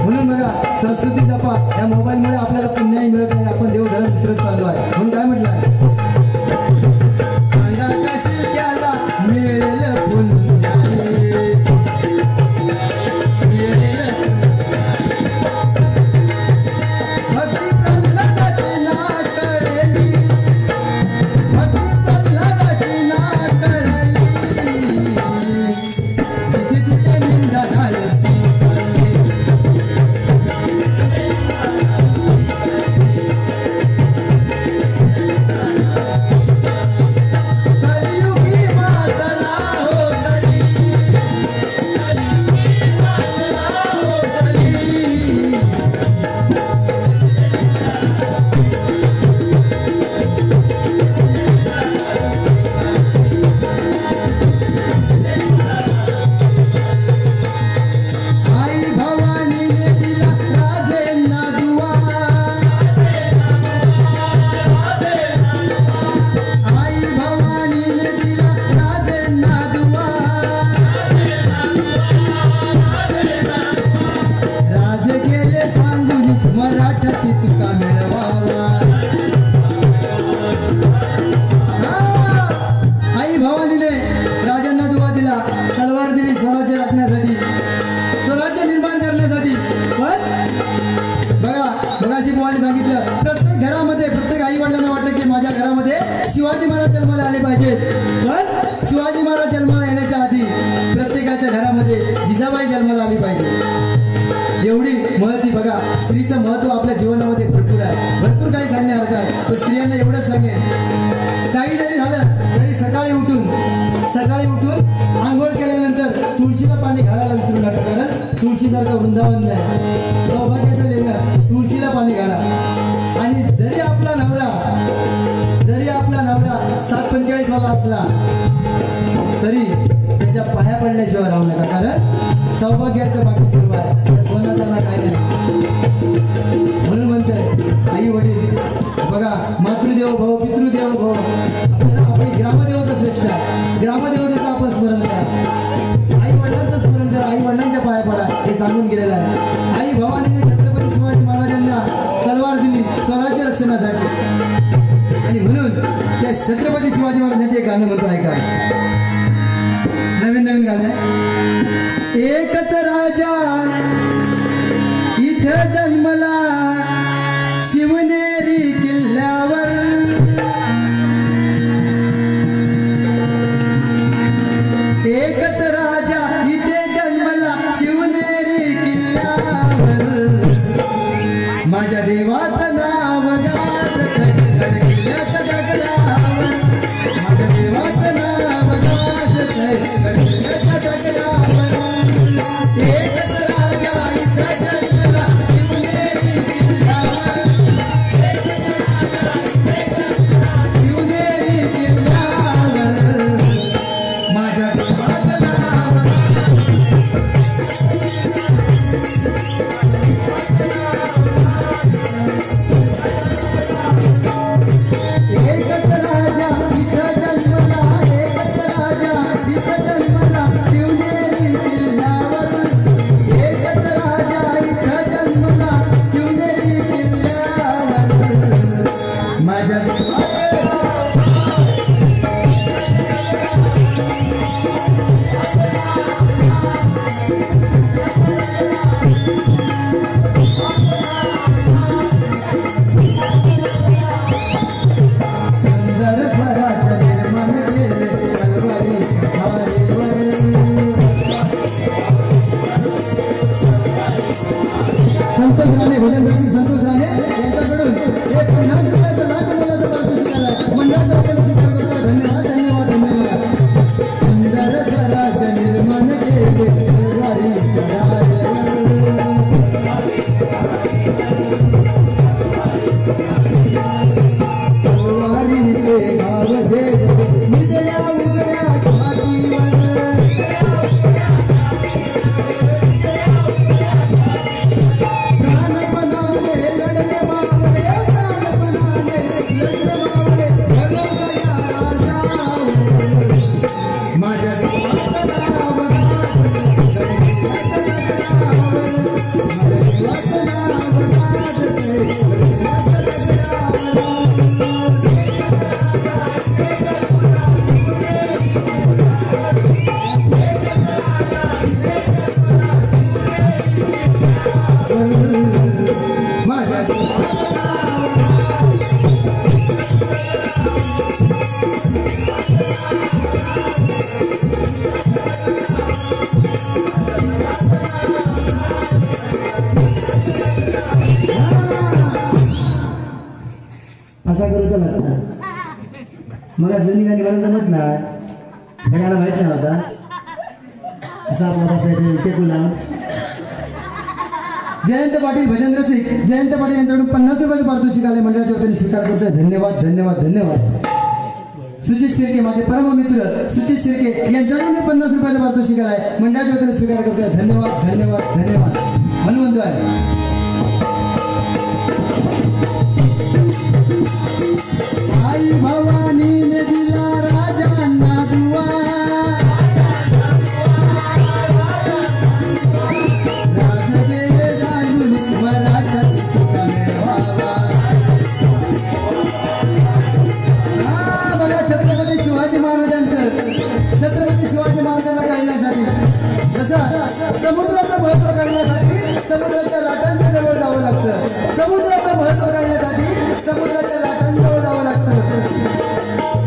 म्हणून बघा संस्कृती जपा. या मोबाईलमुळे आपल्याला पुण्याही मिळत नाही, आपण देवधर्म विसरत चाललो आहे. म्हणून काय म्हटलं सांगा कशी त्याला मिळेल पुण्याई, मिळेल भक्ती प्रल्हादाची ना कळली, भक्ती प्रल्हादाची ना कळली, तिथे तिथे निंदा घालती चालली. कलियुगी मातला हो कली, हो कली. आई भवानीने दिला राजेंना दुआ, आई भवानीने दिला राजेंना दुआ, राजे गेले सांगून मराठी तुका मिळवावा. आई भवानीने राजांना दुवा दिला, तलवार दिली स्वराज्य राखण्यासाठी, स्वराज्य निर्माण करण्यासाठी. पण बघा बघाशी बुवाने सांगितलं प्रत्येक घरामध्ये, प्रत्येक आई वडिलांना वाटतं की माझ्या घरामध्ये शिवाजी महाराज जन्माला आले पाहिजे. पण शिवाजी महाराज जन्माला येण्याच्या आधी प्रत्येकाच्या घरामध्ये जिजाबाई जन्माला आली पाहिजे. एवढी महत्त्व बघा. स्त्रीचं महत्त्व आपल्या जीवनामध्ये भरपूर आहे, भरपूर काही सांगण्यासारखं आहे. पण स्त्रियांना एवढंच सांगेन, काही जरी झालं तरी सकाळी उठून आंघोळ केल्यानंतर तुळशीला पाणी घालायला विसरू नका. कारण तुळशीसारखं वृंदावन नाही. सौभाग्याचं लेणं तुळशीला पाणी घाला. आणि जरी आपला नवरा 7:45 वाला असला तरी त्याच्या पाया पडल्याशिवाय राहू नका. कारण सौभाग्याचं बाकी सर्व आहे, त्या सोनं त्यांना काय नाही. म्हणून म्हणते आई वडील बघा, मातृदेव भव पितृदेव भव. आपल्याला आपली ग्रामदेवता श्रेष्ठ आहे, ग्रामदेवतेचं आपण स्मरण करा, आई वडिलांचं स्मरण करा, आई वडिलांच्या पाया पडा हे सांगून गेलेलं आहे. आई भवानीने छत्रपती शिवाजी महाराजांना तलवार दिली स्वराज्य रक्षणासाठी. आणि म्हणून त्या छत्रपती शिवाजी महाराजांसाठी एक गाणं म्हणतो ऐका. नवीन गाणं आहे. एकच राजा इथं जन्मला शिवनेरी किल्ल्यावर, एकच राजा इथे जन्मला शिवनेरी किल्ल्यावर, माझ्या देवाचं नाव गाजत गडकिल्ल्याच्या दगडावर, माझ्या देवाचं नाव गाजत गडकिल्ल्याच्या दगडावर. एकच राजा इथं जन्मला शिवनेरी किल्ल्यावर, शिवनेरी किल्ल्यावर, माझ्या देवाचं नाव. एकच राजा इथं जन्मला, एकच राजा इथं जन्मला शिवनेरी किल्ल्यावर, एकच राजा इथं जन्मला शिवनेरी किल्ल्यावर, माझ्या सुंदर स्वराज्य निर्माण केले तलवारीच्या धारेवर. संतोष राणे, भजन रसिक संतोष राणे यांच्याकडून एक 50 रुपयाचं लाख मोलाचं पारितोषिक आलंय. मंडळाच्या वतीने स्वीकार करतोय. धन्यवाद धन्यवाद धन्यवाद. सुंदर स्वराज्य निर्माण केले तलवारीच्या धारेवर, तलवारीचे गाव जे निजल्या उघड्या छाती, असा करूचा लागता मग असं निघाली मला जमत नाही मला माहित नाही होता असा आपला बसायचं टेकूला जयंत पाटील भजन रसिक जयंत पाटील यांच्याकडून 50 रुपयाचं पारितोषिक आले मंडळाच्या वतीने स्वीकार करतोय धन्यवाद धन्यवाद धन्यवाद सुचित शिर्के माझे परम मित्र सुचित शिर्के यांच्याकडून 50 रुपयाचं पारितोषिक आलाय मंडळाच्या वतीने स्वीकार करतोय धन्यवाद धन्यवाद धन्यवाद हनुमंत आई भवानी ने दिला राजांना दुआ छत्रपती शिवाजी महाराजांना काढण्यासाठी जसं समुद्राचं महत्व काढण्यासाठी समुद्राच्या लाटांच्या जवळ जावं लागतं समुद्राचं महत्व काढण्यासाठी समुद्राच्या लाटांजवळ जावं लागतं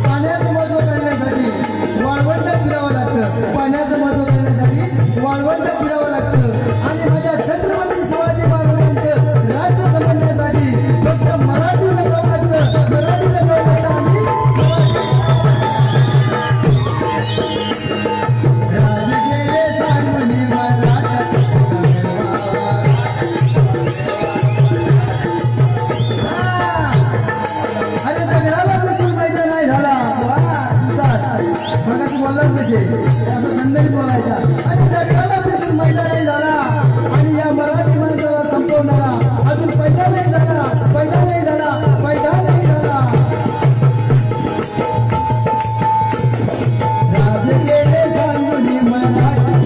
पाण्याचं महत्व काढण्यासाठी वाळवंटात फिरावं लागतं पाण्याचं महत्व काढण्यासाठी वाळवंटात फिरावं लागतं आणि माझ्या छत्रपती शिवाजी महाराजांचं राज्य समजण्यासाठी फक्त मराठीला जावं लागतं मराठीला जावं लागतं म्हणजे बोलायचा आणि जगाला पिसून महिला नाही झाला आणि या मराठी माणसाला संपवणारा अजून पैदा नाही झाला पैदा नाही झाला पैदा नाही झाला राज गेले सांगून मराठी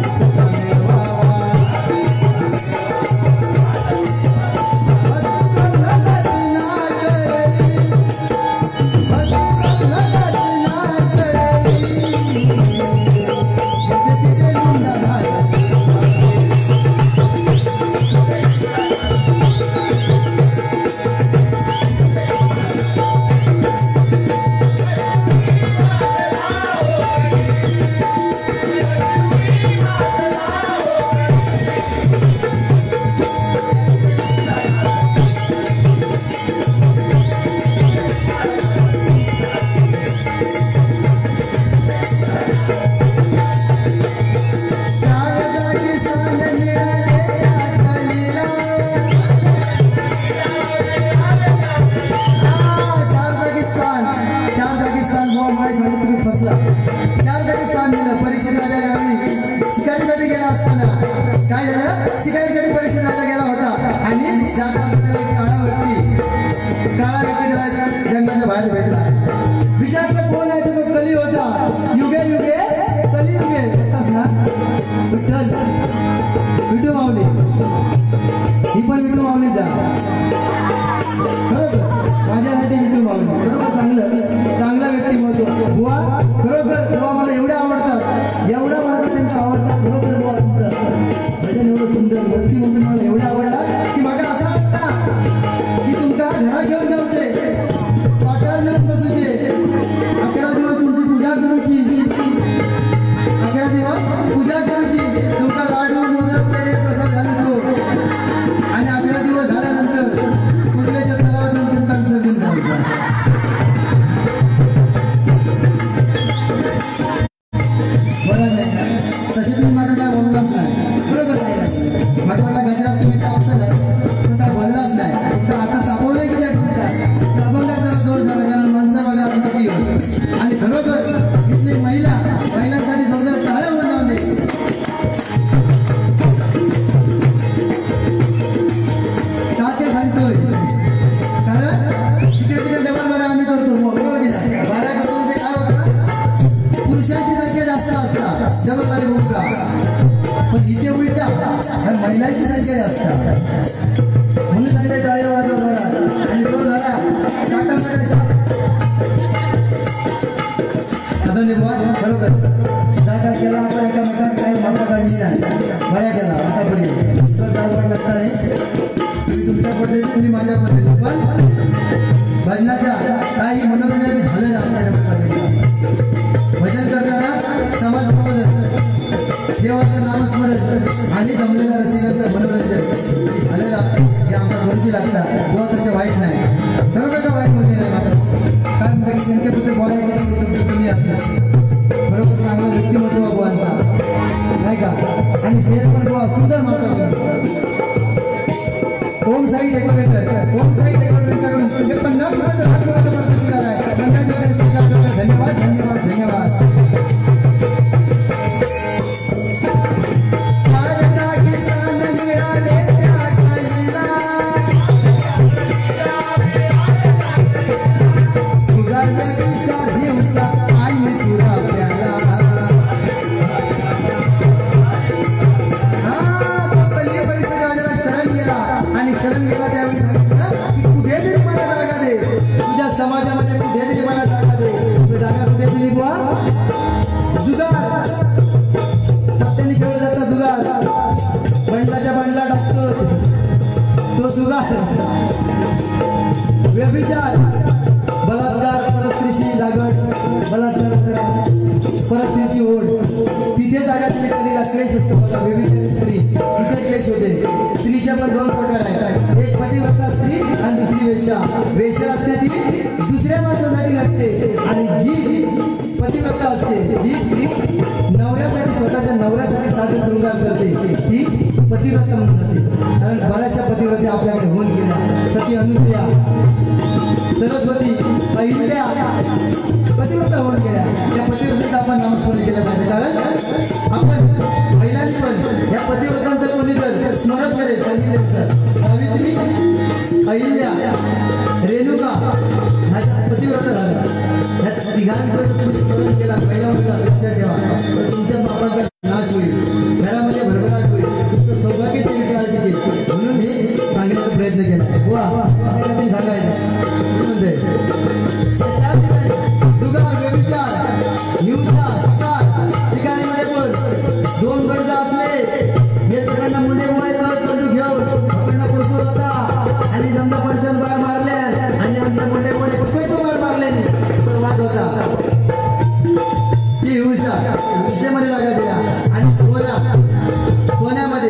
शिकारीसाठी गेला असताना काय झालं शिकारीसाठी परीक्षेत राजा गेला होता आणि जाता त्याला एक काळा व्यक्ती त्याला जंगलाच्या बाहेर भेटला विचारलं कोण आहे तो कली होता युगे युगे कली युगे होताच ना विठ्ठल विठू माऊली ही पण विठू माऊली जा बरोबर माझ्यासाठी विठू माऊली बरोबर चांगला व्यक्तिमत्व बुवा खरोखर बुवा मला एवढे आवडतात एवढा मला त्यांचा आवडतात खरोखर बुवा भजन एवढं सुंदर व्यक्तिमत्व मला एवढं आवडतात की माझा असा वाटता की तुमका घरा घेऊन जाऊचे पाठार नेऊन बसूचे 11 दिवस तुमची पूजा करूची 11 दिवस पूजा करूची तुमका लाडू मोदक पेढे प्रसाद घालूचो आणि 11 दिवस झाल्यानंतर कुर्लेच्या तलावातून तुमका विसर्जन करायचं तसे तुम्ही माझा काय बोललाच नाही बरोबर नाही माझ्या मला गजरात तुम्ही तापता नाही काय बोललाच नाही तर आता तापवलंय की त्या अभंगात जरा जोर झाला कारण माणसा बघा किती आणि खरोखर इथली महिलांसाठी जोरदार टाळ्या म्हणून दे का ते सांगतोय कारण तिकडे डबल बरं आम्ही करतो बरोबर गेला बारा करतो ते काय होतं पुरुषांची संख्या जास्त असतात जबाबदारी भूमिका पण इथे उलटा महिलांची संख्या जास्त म्हणून सांगितलं टाळ्या वाजवणार आणि जोर झाला टाटा असं नाही बुवा बरोबर जागा केला आपण एकामेकात काही मापा काढली नाही बऱ्या केला आतापर्यंत लागता नाही तुम्ही तुमच्या पद्धतीने तुम्ही माझ्या पद्धतीने पण भजनाच्या काही मनोरंजनाचे झालं ना भजन करताना समाज प्रबोधन देवाचं नामस्मरण आणि जमलेल्या रसिकांचं मनोरंजन झालेलं हे आमच्या घरची लागतं ओम साई डेकोरेटर यांच्याकडून हे 50 रुपयाचं पारितोषिक आहे. मंडळाचे स्वीकार करतात. धन्यवाद धन्यवाद धन्यवाद. समाजामध्ये कुठेतरी मला जागा दे. जागा कुठे दिली बुवा? जुगार. त्यांनी खेळलं जातं जुगार. बंडलाच्या बंडला टाकतो तो जुगार. व्यभिचार, बलात्कार, परस्त्रीशी लागड, बलात्कार, परस्त्रीची ओढ. तिथे जागा तिथे कलीला क्लेश असतो बघा. व्यभिचारी स्त्री तिथे क्लेश होते. स्त्रीच्या पण 2 प्रकार आहेत. एक पतिव्रता स्त्री आणि दुसरी वेश्या. वेश्या असते ती दुसऱ्या माणसासाठी लागते आणि जी पतिव्रता असते, जी स्त्री नवऱ्यासाठी स्वतःच्या नवऱ्यासाठी साज शृंगार करते ती पतिव्रता म्हणून जाते. कारण बऱ्याचशा पतिव्रता आपल्याकडे होऊन गेल्या. सती अनुसूया, सरस्वती, अहिल्या पतिव्रता होऊन गेल्या. त्या पतिव्रतेचा आपण नामस्मरण केलं पाहिजे. कारण आपण महिलांनी पण या पतिव्रतांचं कोणी जर स्मरण करेल सांगितलं, सावित्री, अहिल्या, रेणुका ह्या पतिव्रता झाल्या. ह्या तिघांचं तुम्ही स्मरण केला पहिला मुलगा लक्षात ठेवा तर तुमच्या बापाचा नाश होईल. घरामध्ये भरभराट होईल. तुमचं सौभाग्य टिकेल. म्हणून हे सांगण्याचा प्रयत्न केला. वा काहीतरी सांगायचं म्हणते. जुगार, व्यभिचार, हिंसा, शिकार. शिकारीमध्ये पण 2 गंज असले हे सगळ्यांना मुंडे मुळे बंदूक घेऊन पकडणं पोचवत होता. आणि समजा पैशाला बाहेर मारल्या आणि आमच्या मोठे मोठे कुठे तो बाहेर मारले वाद होता. ती हिंसेमध्ये जागा दिला. आणि सोन्यामध्ये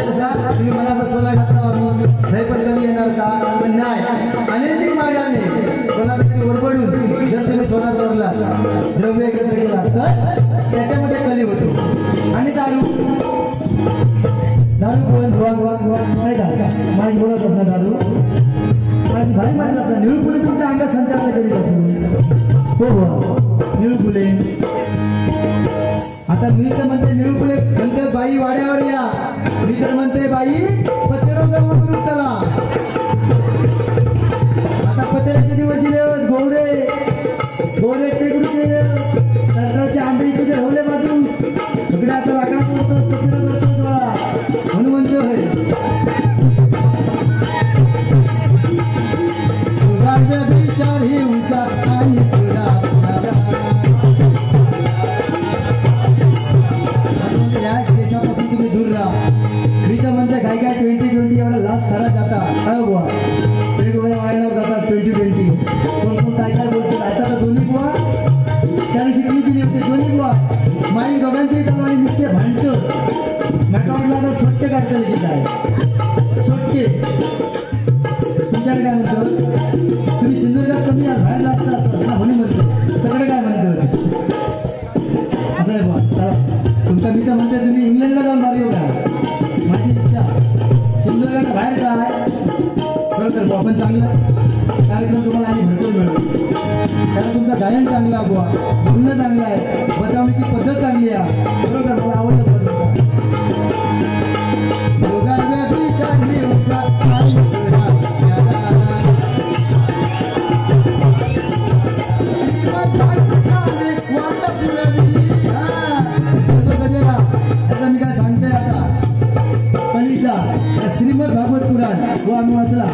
कसा तुम्ही मला आता सोना घातला आम्ही नाही पण कमी येणार का? पण नाही. अनैतिक मार्गाने कोणासाठी ओरबडून जर तुम्ही सोना चोरला, द्रव्य एकत्र केला तर त्याच्यामध्ये कली होतो. आणि दारू नाही का माझी बोलत असणार दारू माझी भाई म्हटलं असणार. निळू फुले तुमच्या अंगात संचार करीत असतो. हो निळू फुले. आता मी तर म्हणते निळू फुले म्हणते बाई वाड्यावर या. मी तर म्हणते बाई पत्तेरोग त्याला. आता पत्त्याचे दिवस गोवडे टेकडूचे सरकारचे आंबे इकडे ठेवले बाजू इकडे आता लाकडा करतो पत्तेरोग करतो म्हणून म्हणते होय. विचार हिंसा आणि या देशापासून तुम्ही दूर राहा. मी तर म्हणते काय 2020 एवढा लास्ट थरा जाता बुवा वाढणार जातात 2020. कोण काय बोलतो आता तर दोन्ही बुवा त्याने शिकली दिली होती. दोन्ही बुवा माई दोघांची तलवारी दिसते भांडतो. मॅकाउंटला आता छोटके काढतात की काय छोटके. तुमच्याकडे काय म्हणतो? तुम्ही सिंधुदुर्गात कमी बाहेर जास्त असं म्हणून म्हणतो. तुमच्याकडे काय म्हणतो असं आहे बुवा. तुमचा मी तर म्हणते तुम्ही इंग्लंडला जाऊन मारले का? माझी इच्छा सिंधुदुर्गाच्या बाहेर काय बरोबर बुवा. पण चांगला कार्यक्रम तुम्हाला आणि भेटून मिळतो. कारण तुमचं गायन चांगलं आहे बुवा, बोलणं चांगलं आहे, बतावण्याची पद्धत चांगली आहे. बरोबर मला आवडलं. मी काय सांगतोय आता पणीचा श्रीमद भागवत पुराण व आम्ही वाचला.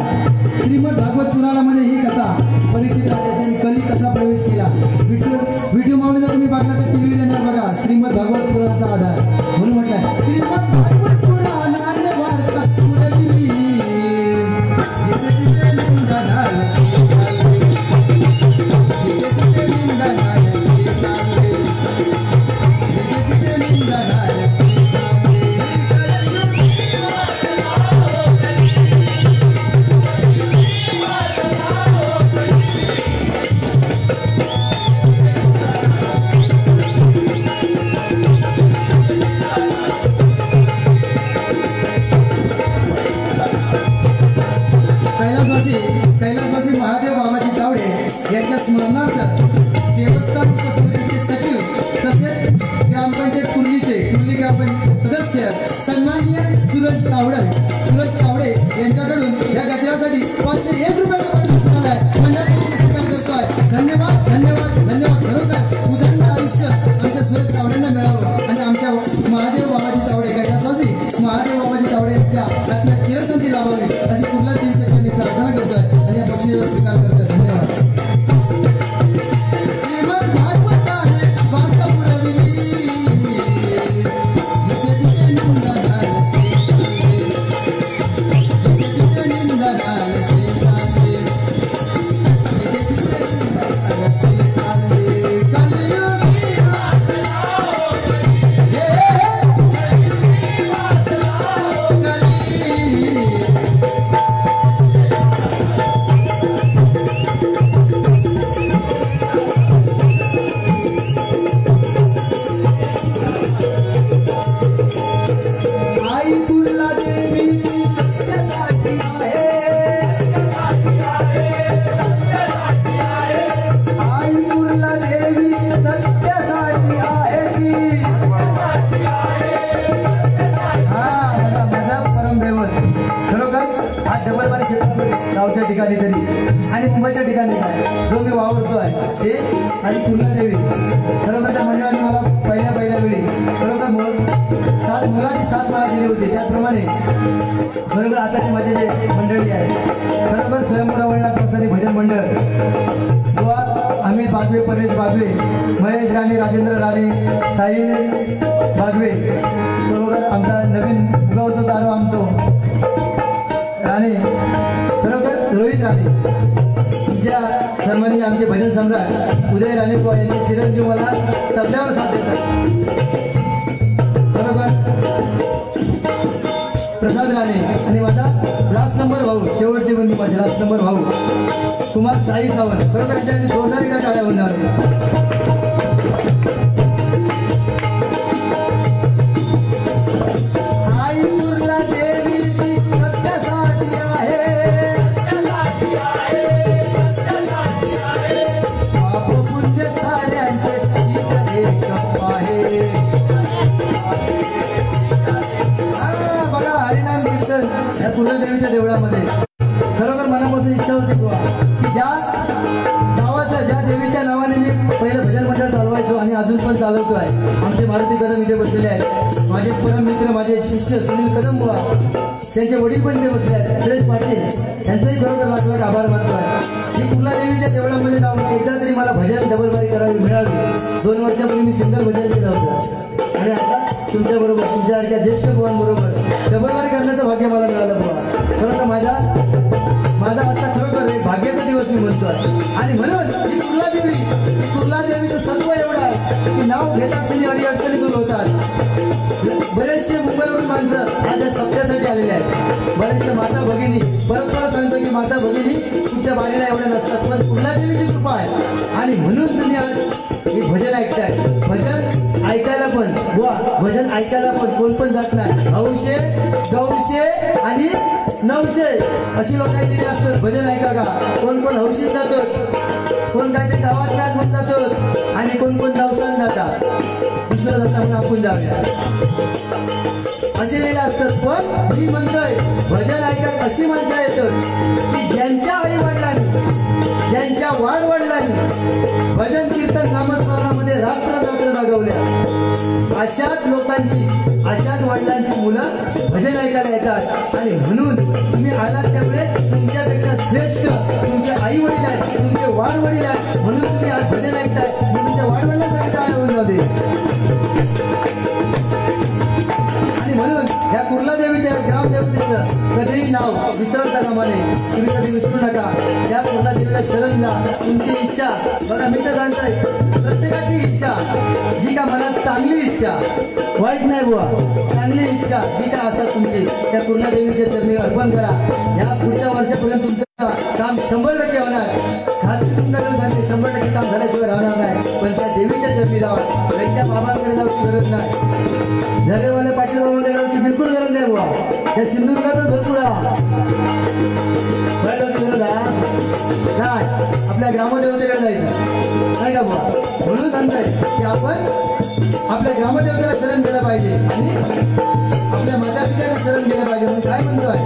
श्रीमद भागवत पुराणामध्ये ही कथा परीक्षित राजाने कली कसा प्रवेश केला. व्हिडिओ मावणी जर तुम्ही बघला तर टीव्हीवर येणार बघा. श्रीमद भागवत पुराणाचा आधार म्हणून म्हटलं श्रीमद भागवत पुराणाने वार्ता पुरविली. कैलासवासी महादेव बाबाजी तावडे यांच्या स्मरणार्थ देवस्थान समितीचे सचिव तसेच ग्रामपंचायत कुर्ली ग्रामपंचायत सदस्य सन्माननीय सुरेश तावडे यांच्याकडून या गजरासाठी 501 रुपयाचा पारितोषिक आहे. मंडळाने स्वीकार करतोय. धन्यवाद खरोखर उदंड आयुष्य आमच्या सुरेश तावडेंना मिळावं आणि आमच्या महादेव बाबाजी तावडे कैलासवासी महादेव बाबाजी तावडे यांच्या आत्म्यात चिरशांती लाभावी अशी कुर्ला देवीच्या चरणी प्रार्थना करतोय आणि या बक्षिसाचा स्वीकार करतोय. धन्यवाद. श्रीमद भागवताने वार्ता पुरविली जिथे तिथे निंदा झाली गावच्या ठिकाणी तरी आणि मुंबईच्या ठिकाणी जो मी वावरतो आहे ते आणि कुर्लादेवी खरोखर त्या मंडळाने मला पहिल्या वेळी खरोखर मुलाची साथ मला दिली होती. त्याचप्रमाणे खरोखर आताची माझे जे मंडळी आहे खरोखर स्वयंभूरावळला प्रसारी भजन मंडळ अमित बागवे, परेश बागवे, महेश राणे, राजेंद्र राणे, साहिल बागवे खरोखर आमचा नवीन उगवतो तारो आमचो राणे खरोखर रोहित राणे तुमच्या सन्माननीय आमचे भजन सम्राट उदय राणे यांचे चिरंजीव मला तबल्यावर साथ देतात. खरोखर प्रसाद राणे आणि माझा लास्ट नंबर भाऊ शेवटचे बंधू माझे लास्ट नंबर भाऊ कुमार साई सावंत खरोखर त्यांच्याकडे जोरदार एका टाळ्या होणार. कुर्लादेवीच्या देवळामध्ये खरोखर मनापासून इच्छा होती की ज्या गावाच्या ज्या देवीच्या नावाने मी पहिलं भजन मंडळ चालवायचो आणि अजून पण चालवतो आहे. आमचे मारुती कदम इथे बसलेले आहेत. माझे परम मित्र माझे एक शिष्य सुनील कदम बुवा त्यांचे वडील पण इथे बसले आहेत. सुरेश पाटील यांचाही खरोखर लाखोट आभार मानतो आहे. मी कुर्लादेवीच्या देवळामध्ये जाऊन एकदा तरी मला भजन डबलबारी करावी मिळावी. 2 वर्षापूर्वी मी सिंगल भजन केलं होतं आणि आता तुमच्याबरोबर तुमच्यासारख्या ज्येष्ठ बुवांबरोबर डबलबारी करण्याचं भाग्य मला मिळालं बुवा. खरोखर माझा आता खरोखर एक भाग्याचा दिवस मी म्हणतो आहे. आणि म्हणून ही कुर्लादेवीचं सत्व एवढं आहे की नाव घेता क्षणी अडचणी दूर होतात. बरेचसे मुंबईवरून माणसं आज या सप्त्यासाठी आलेले आहेत. बरेचसे माता भगिनी परत सांगतो की माता भगिनी तुमच्या बारीला एवढ्या नसतात पण कुर्लादेवीची कृपा आहे आणि म्हणून तुम्ही आज हे भजन ऐकताय. भजन ऐकायला पण भजन ऐकायला पण कोण पण जात नाही. 900 900 आणि 900 अशी लोक काही असतात. भजन ऐका का कोण हौशीत जातो कोण काहीतरी गावात मॅच म्हणून जातो आणि कोण नवसान जातात दुसरं जाता म्हणून आपण जाऊया असे लिहिलं असतात. पण मी म्हणतोय भजन ऐकत अशी माणसं येतात की ज्यांच्या आई वडिलांनी ज्यांच्या वाडवडिलांनी भजन कीर्तन नामस्मरणामध्ये रात्र जागवल्या अशाच लोकांची अशाच वडिलांची मुलं भजन ऐकायला येतात. आणि म्हणून तुम्ही आलात त्यामुळे तुमच्यापेक्षा श्रेष्ठ तुमचे आई वडील आहेत तुमचे वाडवडील आहेत म्हणून तुम्ही आज भजन ऐकताय. तुमच्या वाडवडिलांसाठी टाळ्या होऊन जाते. आणि म्हणून या कुर्लादेवीच्या ग्रामदेवतेचं कधीही नाव विसरता कामा नये. तुम्ही कधी विसरू नका. या कुर्लादेवीला शरण द्या. तुमची इच्छा बघा मी तर सांगताय प्रत्येकाची इच्छा जी का मनात चांगली इच्छा वाईट नाही बुवा चांगली इच्छा जी काय असतात तुमची त्या कुर्लादेवीच्या चरणी अर्पण करा. या पुढच्या वर्षापर्यंत तुमचं काम 100% होणार. खात्री तुमच्याकडे सांगते 100% काम झाल्याशिवाय राहणार नाही. पण त्या देवीच्या चरणी जावा. त्यांच्या बाबांकडे जाऊ देवाची गरज नाही. झरेवाले पाटील देवाची बिलकुल गरज नाही बुवा. त्या सिंधुदुर्गातच भरपूर नाही. आपल्या ग्रामदेवतेकडे जायचं नाही का बुवा. म्हणून सांगताय की आपण आपल्या ग्रामदेवतेला शरण गेलं पाहिजे आणि आपल्या माता पित्याला शरण गेलं पाहिजे. म्हणून काय म्हणतोय,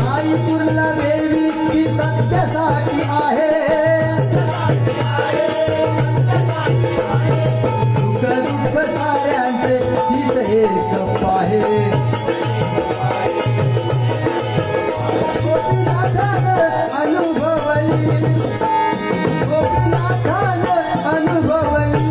आई पूर्णा देवी की सत्यासाठी आहे, सुख दुःख साऱ्यांचे तीच एक आहे. गोपीनाथानं अनुभवली, गोपीनाथानं अनुभवली.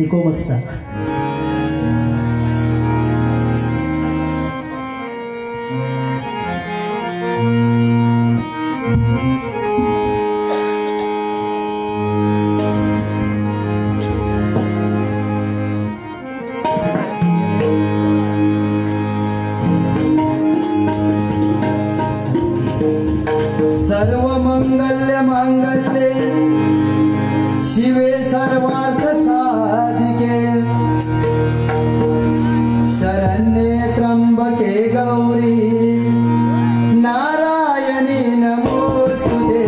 इको मस्त. सर्व मंगल्य मांगल्ये शिवे सर्वार्थ साधिके, शरण्ये त्र्यंबके गौरी नारायणी नमोस्तुते.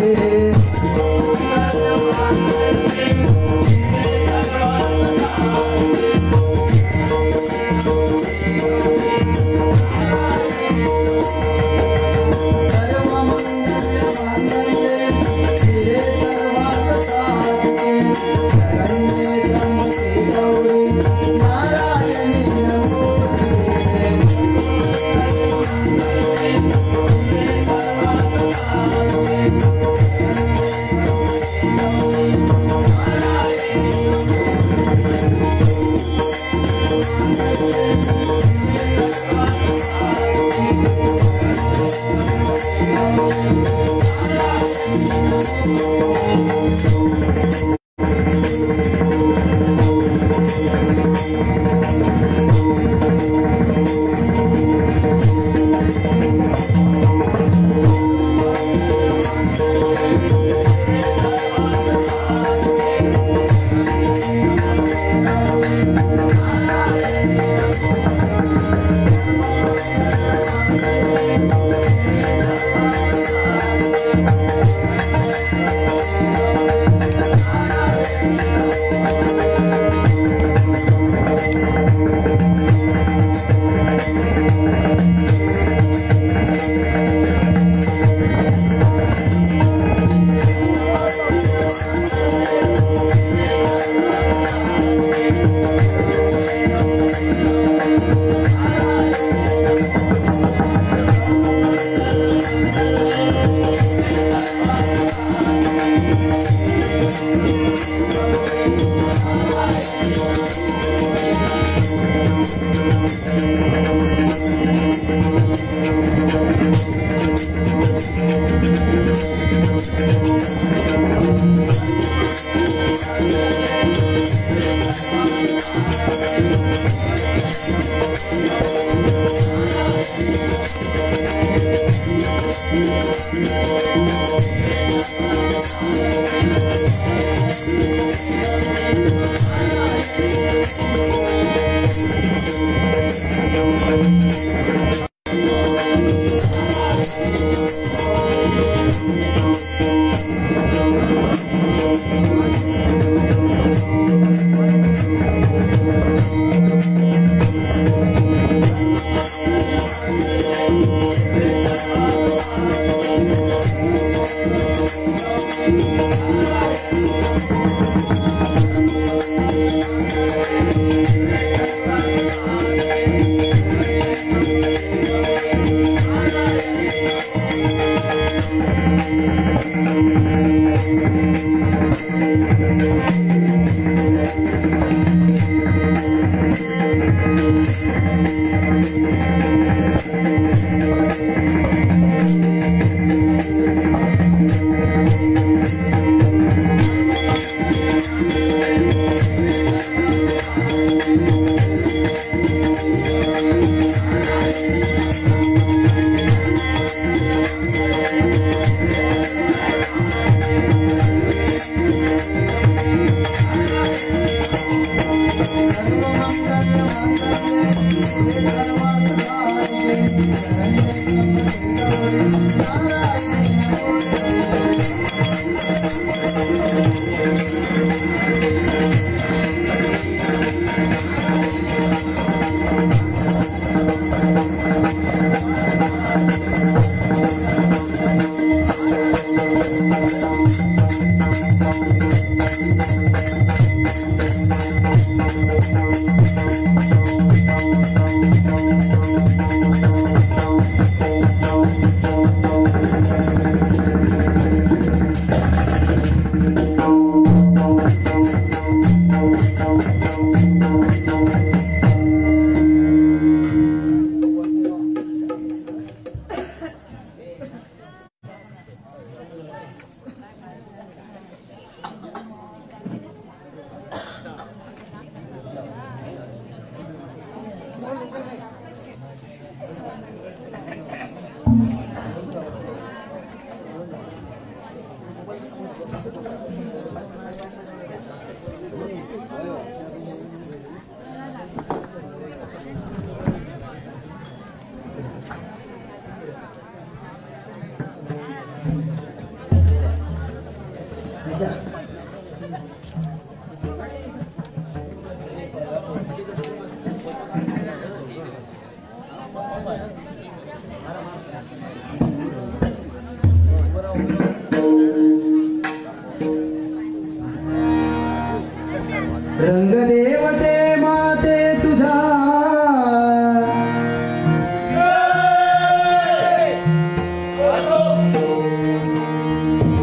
रंगदेवते माते तुझा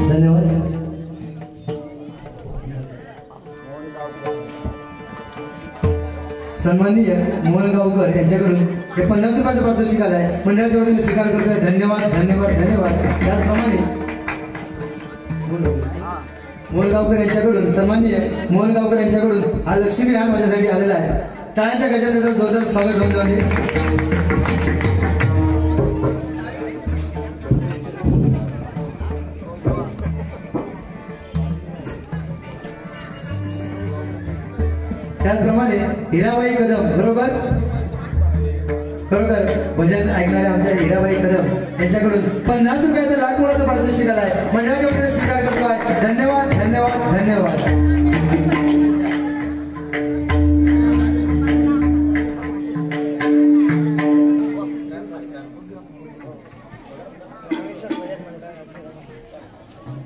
धन्यवाद. सन्माननीय मोहन गावकर यांच्याकडून हे 50 रुपयाचं पारितोषिक आलंय. मंडळाच्या वतीने स्वीकार करतोय. धन्यवाद धन्यवाद धन्यवाद. त्याचप्रमाणे मोहन गावकर यांच्याकडून सन्माननीय मोहन गावकर यांच्याकडून हा लक्ष्मी हार माझ्यासाठी आलेला आहे. टाळ्यांच्या गजरात त्याचं जोरदार स्वागत होऊन जाते. त्याचप्रमाणे हिराबाई कदम खरोखर भजन ऐकणाऱ्या आमच्या हिराबाई कदम यांच्याकडून 50 रुपयाचं लाख मोलाचं पारितोषिक आलंय. मंडळाच्या वतीने स्वीकार करतोय. धन्यवाद धन्यवाद धन्यवाद.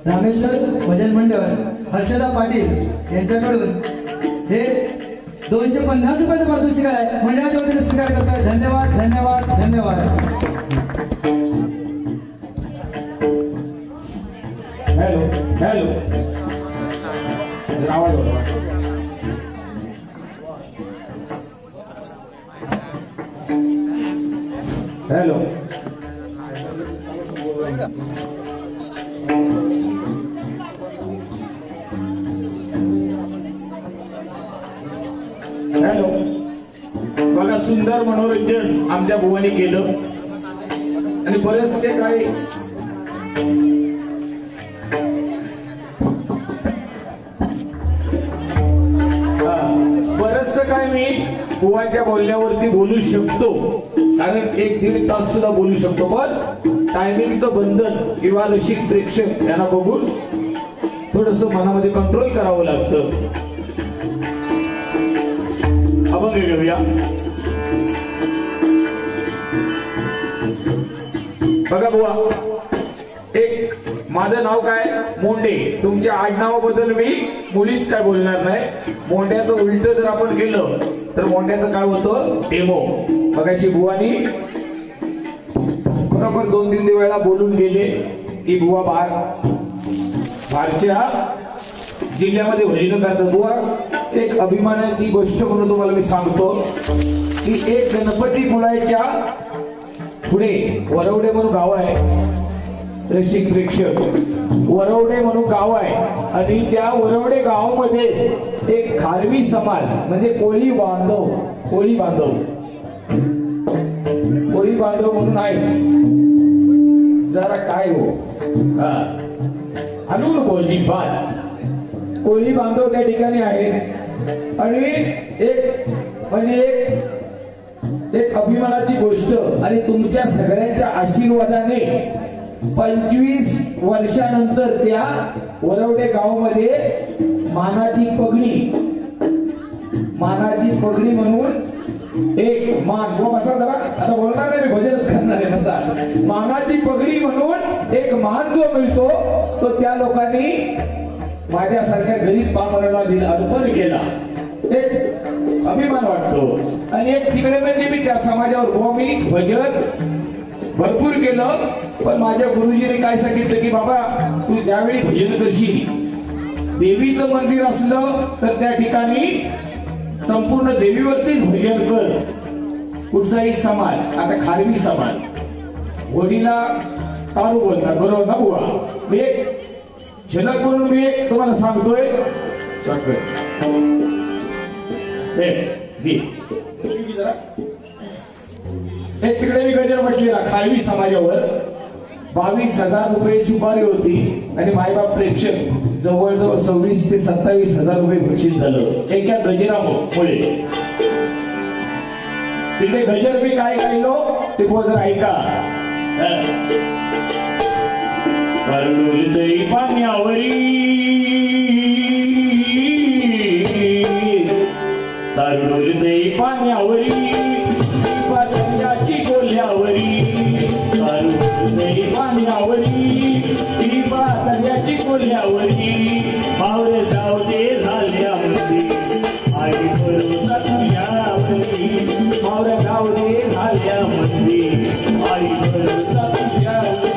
रामेश्वर भजन मंडळ हर्षदा पाटील यांच्याकडून हे 250 रुपयाचं पारितोषिक आहे. मंडळाच्या वतीने स्वीकार करतोय. धन्यवाद धन्यवाद धन्यवाद. हॅलो हॅलो आवाज हॅलो हॅलो. बघा, सुंदर मनोरंजन आमच्या भुवानी केलं आणि बरेचसे काही बरचसं काय मी बुवाच्या बोलण्यावरती बोलू शकतो, कारण 1-1.5 तास सुद्धा बोलू शकतो. पण टायमिंगचं बंधन किंवा रसिक प्रेक्षक यांना बघून थोडस मनामध्ये कंट्रोल करावं लागतं. अभंग घेऊया. बघा बुवा, एक माझं नाव काय मोंडे. तुमच्या आडनावाबद्दल मी मुलीच काय बोलणार नाही. मोंड्याचं उलट जर आपण केलं तर मोंड्याचं काय होतं, डेमो. मगाशी बुवानी खरोखर 2-3 वेळा बोलून गेले की बुवा बारच्या जिल्ह्यामध्ये भजन करतात व एक अभिमानाची गोष्ट म्हणून तुम्हाला मी सांगतो की एक गणपती पुळ्याच्या पुढे वरवडे म्हणून गाव आहे. रसिक प्रेक्षक, वरवडे म्हणून गाव आहे आणि त्या वरवडे गावामध्ये एक खारवी समाज म्हणजे कोळी बांधव म्हणून आहे. जरा काय हो हलू नको अजिबात. कोळी बांधव त्या ठिकाणी आहेत आणि एक अभिमानाची गोष्ट आणि तुमच्या सगळ्यांच्या आशीर्वादाने 25 वर्षानंतर त्या वरवडे गावामध्ये मानाची पगडी म्हणून एक मान व बसा जरा आता बोलणार नाही मी भजनच करणार आहे. बसा. मानाची पगडी म्हणून एक मान जो मिळतो तो त्या लोकांनी माझ्यासारख्या गरीब पामराला अर्पण केला. एक अभिमान वाटतो आणि एक तिकडे म्हणजे मी त्या समाजावर मी भजन भरपूर केलं. पण माझ्या गुरुजीने काय सांगितलं की बाबा तू ज्यावेळी भजन करशील देवीचं मंदिर असलं तर त्या ठिकाणी संपूर्ण देवीवरतीच भजन कर. कुठचाही समाज आता खारवी समाज होडीला तारू बोलतात बरोबर ना बुवा. मी एक झलक म्हणून मी एक तुम्हाला सांगतोय. तिकडे मी गजर म्हटलेला खारवी समाजावर 22,000 रुपये सुपारी होती आणि मायबाप प्रेक्षक जवळजवळ 26,000 ते 27,000 रुपये बक्षीस झालं एका गजरामुळे. तिकडे गजर मी काय गायलो ते जर ऐका. करुणोदय पाण्यावरी तरुणोदय पाण्यावरी पाण्याची कोल्ह्यावरी तरुणोदय पाण्यावरी पाण्याची कोल्ह्यावरी मावळे जाऊ दे झाल्यावरी आई भरोसा तुझ्यावरी मावळे जाऊ दे झाल्यावरी आई भरोसा तुझ्यावरी.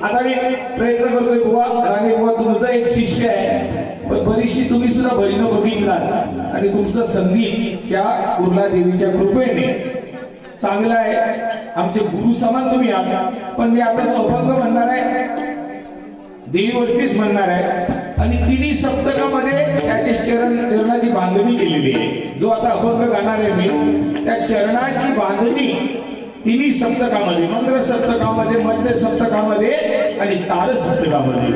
आता मी प्रयत्न करतोय बुवा राणे बुवा तुमचा एक शिष्य आहे पण बरीचशी तुम्ही सुद्धा भजनं बघितलात आणि तुमचं संगीत त्या कुर्ला देवीच्या कृपेने चांगलं आहे. आमचे गुरु समान तुम्ही आहात. पण मी आता जो अभंग म्हणणार आहे देवीवरतीच म्हणणार आहे आणि तिन्ही सप्तकामध्ये त्याचे चरणाची बांधणी केलेली आहे. जो आता अभंग गाणार आहे मी त्या चरणाची बांधणी तिन्ही सप्तकामध्ये मंत्र सप्तकामध्ये मध्य सप्तकामध्ये आणि ताल सप्तकामध्ये.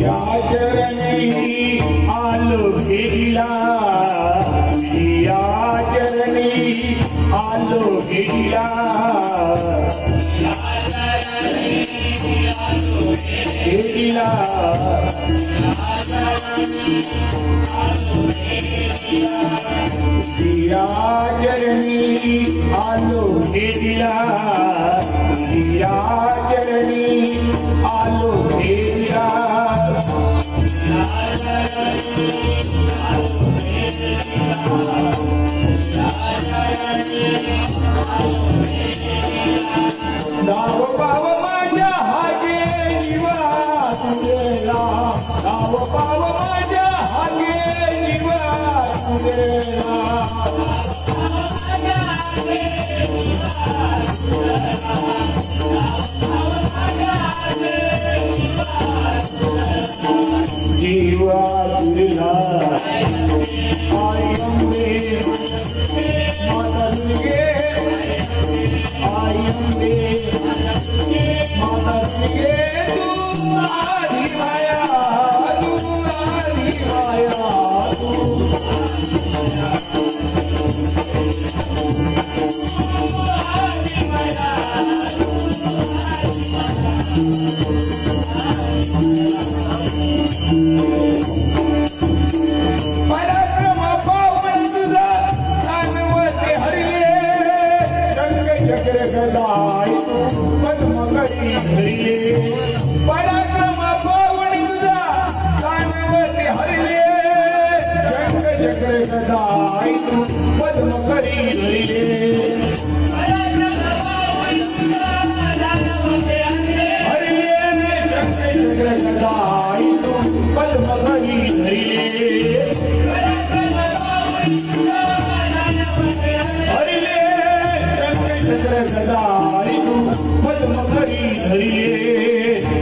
Yeah. चरणी आलो भेटीला तुझ्या चरणी आलो भेटीला भेटीला तुझ्या चरणी आलो भेटीला तुझ्या चरणी आलो भेटीला नाव पाव माझ्या हागे निवास तुझेला नाव पाव माझ्या हागे निवास तुझेला जीवा तुझला आई अंबे माता दुर्गे आई अंबे माता दुर्गे तू आधी माया तू आधी माया पराक्रम पावन तुझा कानवते हरिले शंख चक्र गदाई पद्मकरी धरिले पराक्रम पावन तुझा कानवते हरिले शंख चक्र गदाई पद्मकरी धरिले पद्मकरी धरिले हरिले चक्र गदाई पद्मकरी धरिले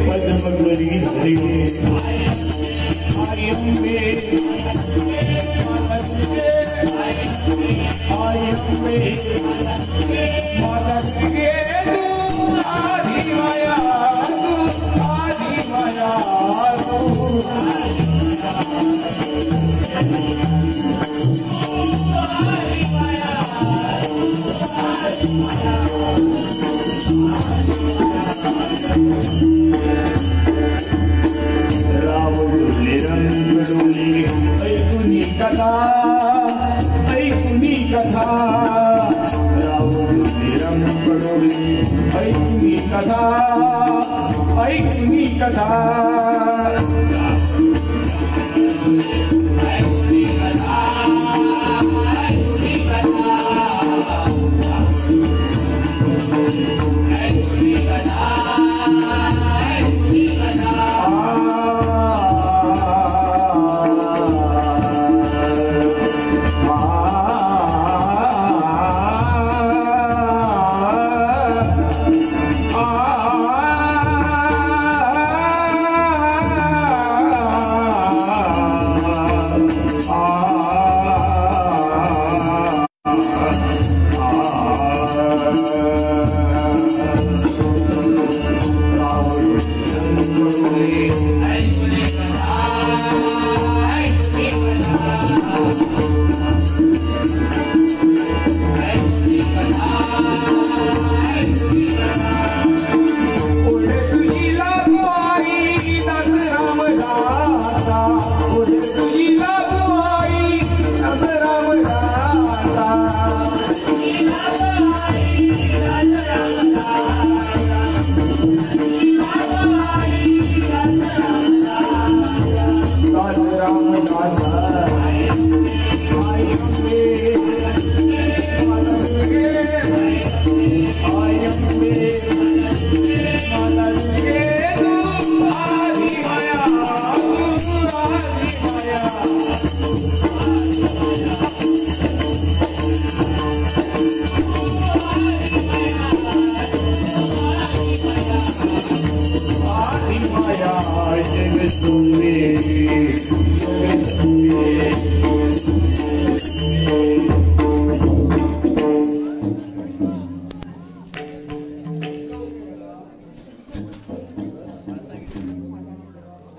पद्मकरी धरिले आई अंबे आई अंबे माता दुर्गे तू आधी माया तू आधी माया रावडुले रंग डोले ऐकुनी कथा रावडुले रंग डोले ऐकुनी कथा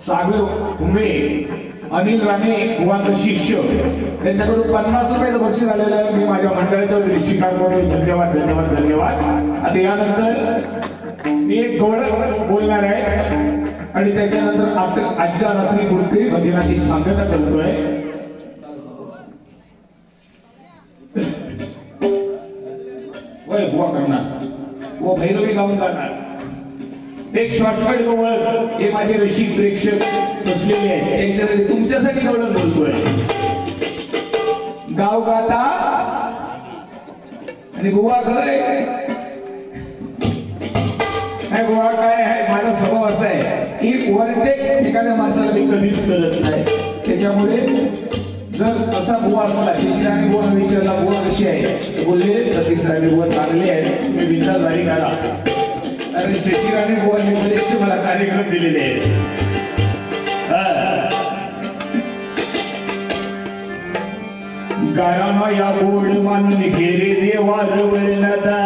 सागर कुंभे, अनिल राणे बुवांचा शिष्य त्यांच्याकडून 50 रुपयाचं बक्षीस आलेलं आहे. मी माझ्या मंडळाच्या वतीने स्वीकारतो. धन्यवाद धन्यवाद धन्यवाद. आता यानंतर मी एक गवळण बोलणार आहे आणि त्याच्यानंतर आजच्या रात्री कुठे भजनाची सांगता करतोय. वय बुवा करणार व भैरवी गाऊन करणार. एक शॉर्टकट गवळण हे माझे रसिक प्रेक्षक बसलेले आहेत त्यांच्यासाठी तुमच्यासाठी गवळण बोलतोय. गाव गाता आणि बुवा खरंय नाही. बुवा काय आहे, माझा स्वभाव असा आहे की ओव्हरटेक एखाद्या माणसाला मी कधीच करत नाही. त्याच्यामुळे जर असा बुवा असला, शिशिराने बुवा विचारला बुवा कशी आहे, बोलले सतीश राणे बुवा चांगले आहेत, मी बिंदास वारी करा. अरे शिशिराने बुवांनी बरेचसे मला कार्यक्रम दिलेले आहेत. गाराना या गोड मानून गेले देवार वळणाता.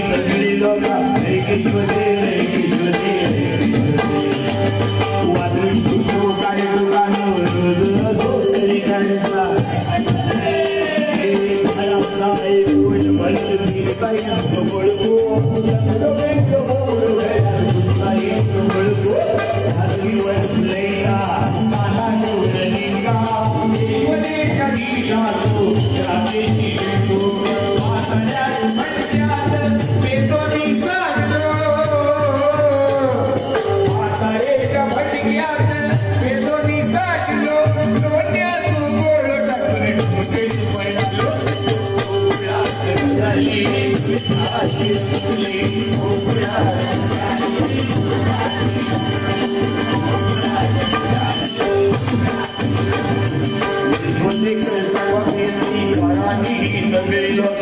सगळी लोक वादळी तुझो काय दुकान सोचरी काढता. सगळे लोक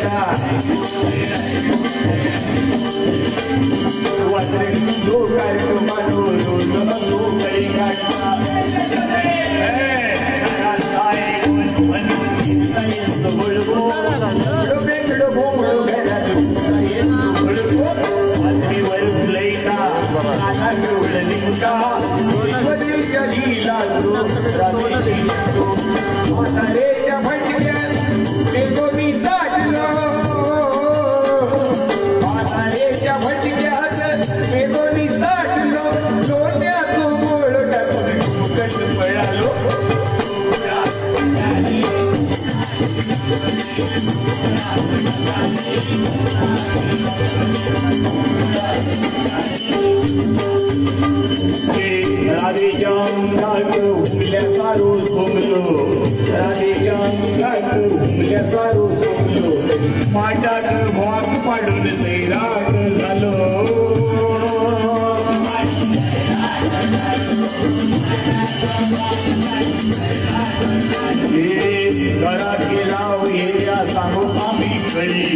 माटात वाक पाडून सैराट झालो. घराचे लाव एरिया सांगू आम्ही कळी.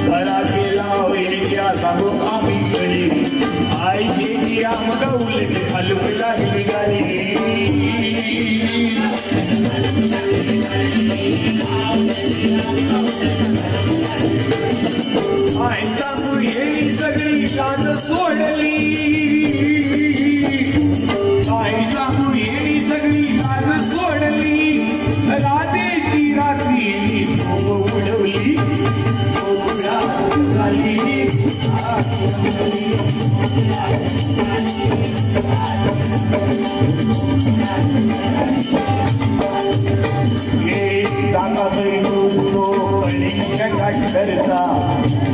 घराचे लाव एरिया सांगू आम्ही कळी. आईची आमगवले हलवला गाडी. आई सांगू येई सगळी कान सोडली. आई सांगू येई सगळी कान सोडली. राधेची रात्री झोप उडवली. झोपडा झाली दाता बैठो कळीच्या काट करता.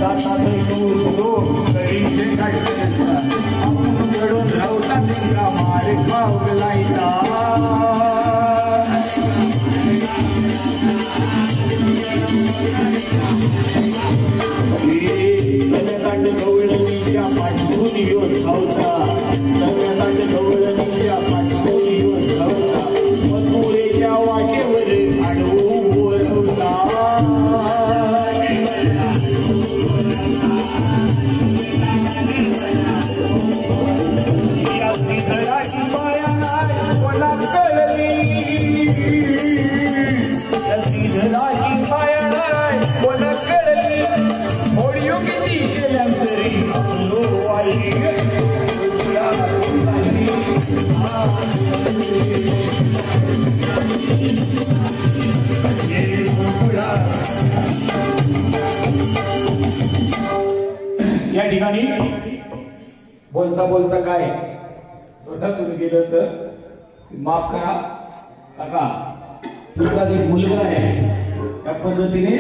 दाता बैठो कळीचे काट करता. घडून रावता तिंगा मार खावलायता. काट गवळणीच्या पाठसोनी येऊन धावता. काट गवळणीच्या पाठसोनी येऊन धावता. मथुरेच्या वाटेवर आडवून बोलवता. या सिद्धराची माया कोणा कळली. या सिद्धराची माया कोणा कळली. ठिकाणी बोलता बोलता काय स्वतःतून गेलं तर माफ करा काका, तुमचा जो मुलगा आहे त्या पद्धतीने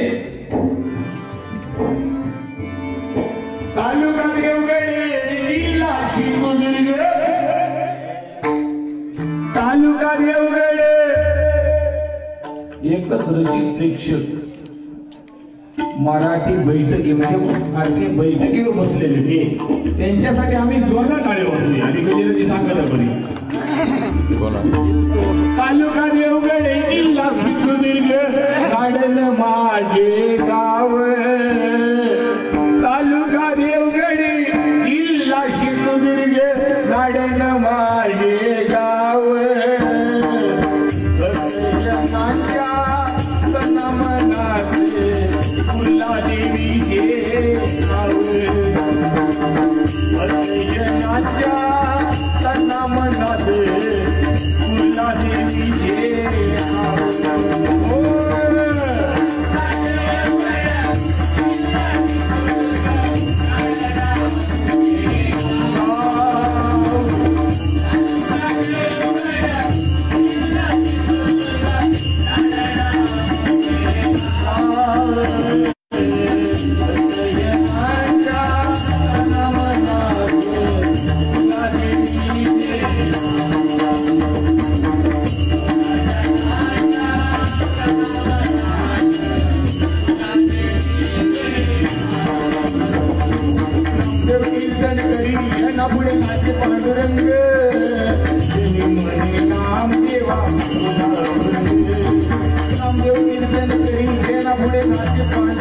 तालुका देवगड जिल्हा सिंधुदुर्ग, तालुका देवगड एकच रसिक प्रेक्षक मराठी बैठकीमध्ये मराठी बैठकीवर बसलेले ते त्यांच्यासाठी आम्ही जोरदार टाळी वाजवली आणि कधी सांगत बरी. तालुका देवगड जिल्हा सिंधुदुर्ग काढल माझे गाव, तालुका देवगड जिल्हा सिंधुदुर्ग काढल माझे गाव, देवीचे अर्चनाच्या त्यांना मनात फुला देवीचे पुढे माझे पांडुरंग नामदेवा नामदेव कीर्तन करी पुढे माझे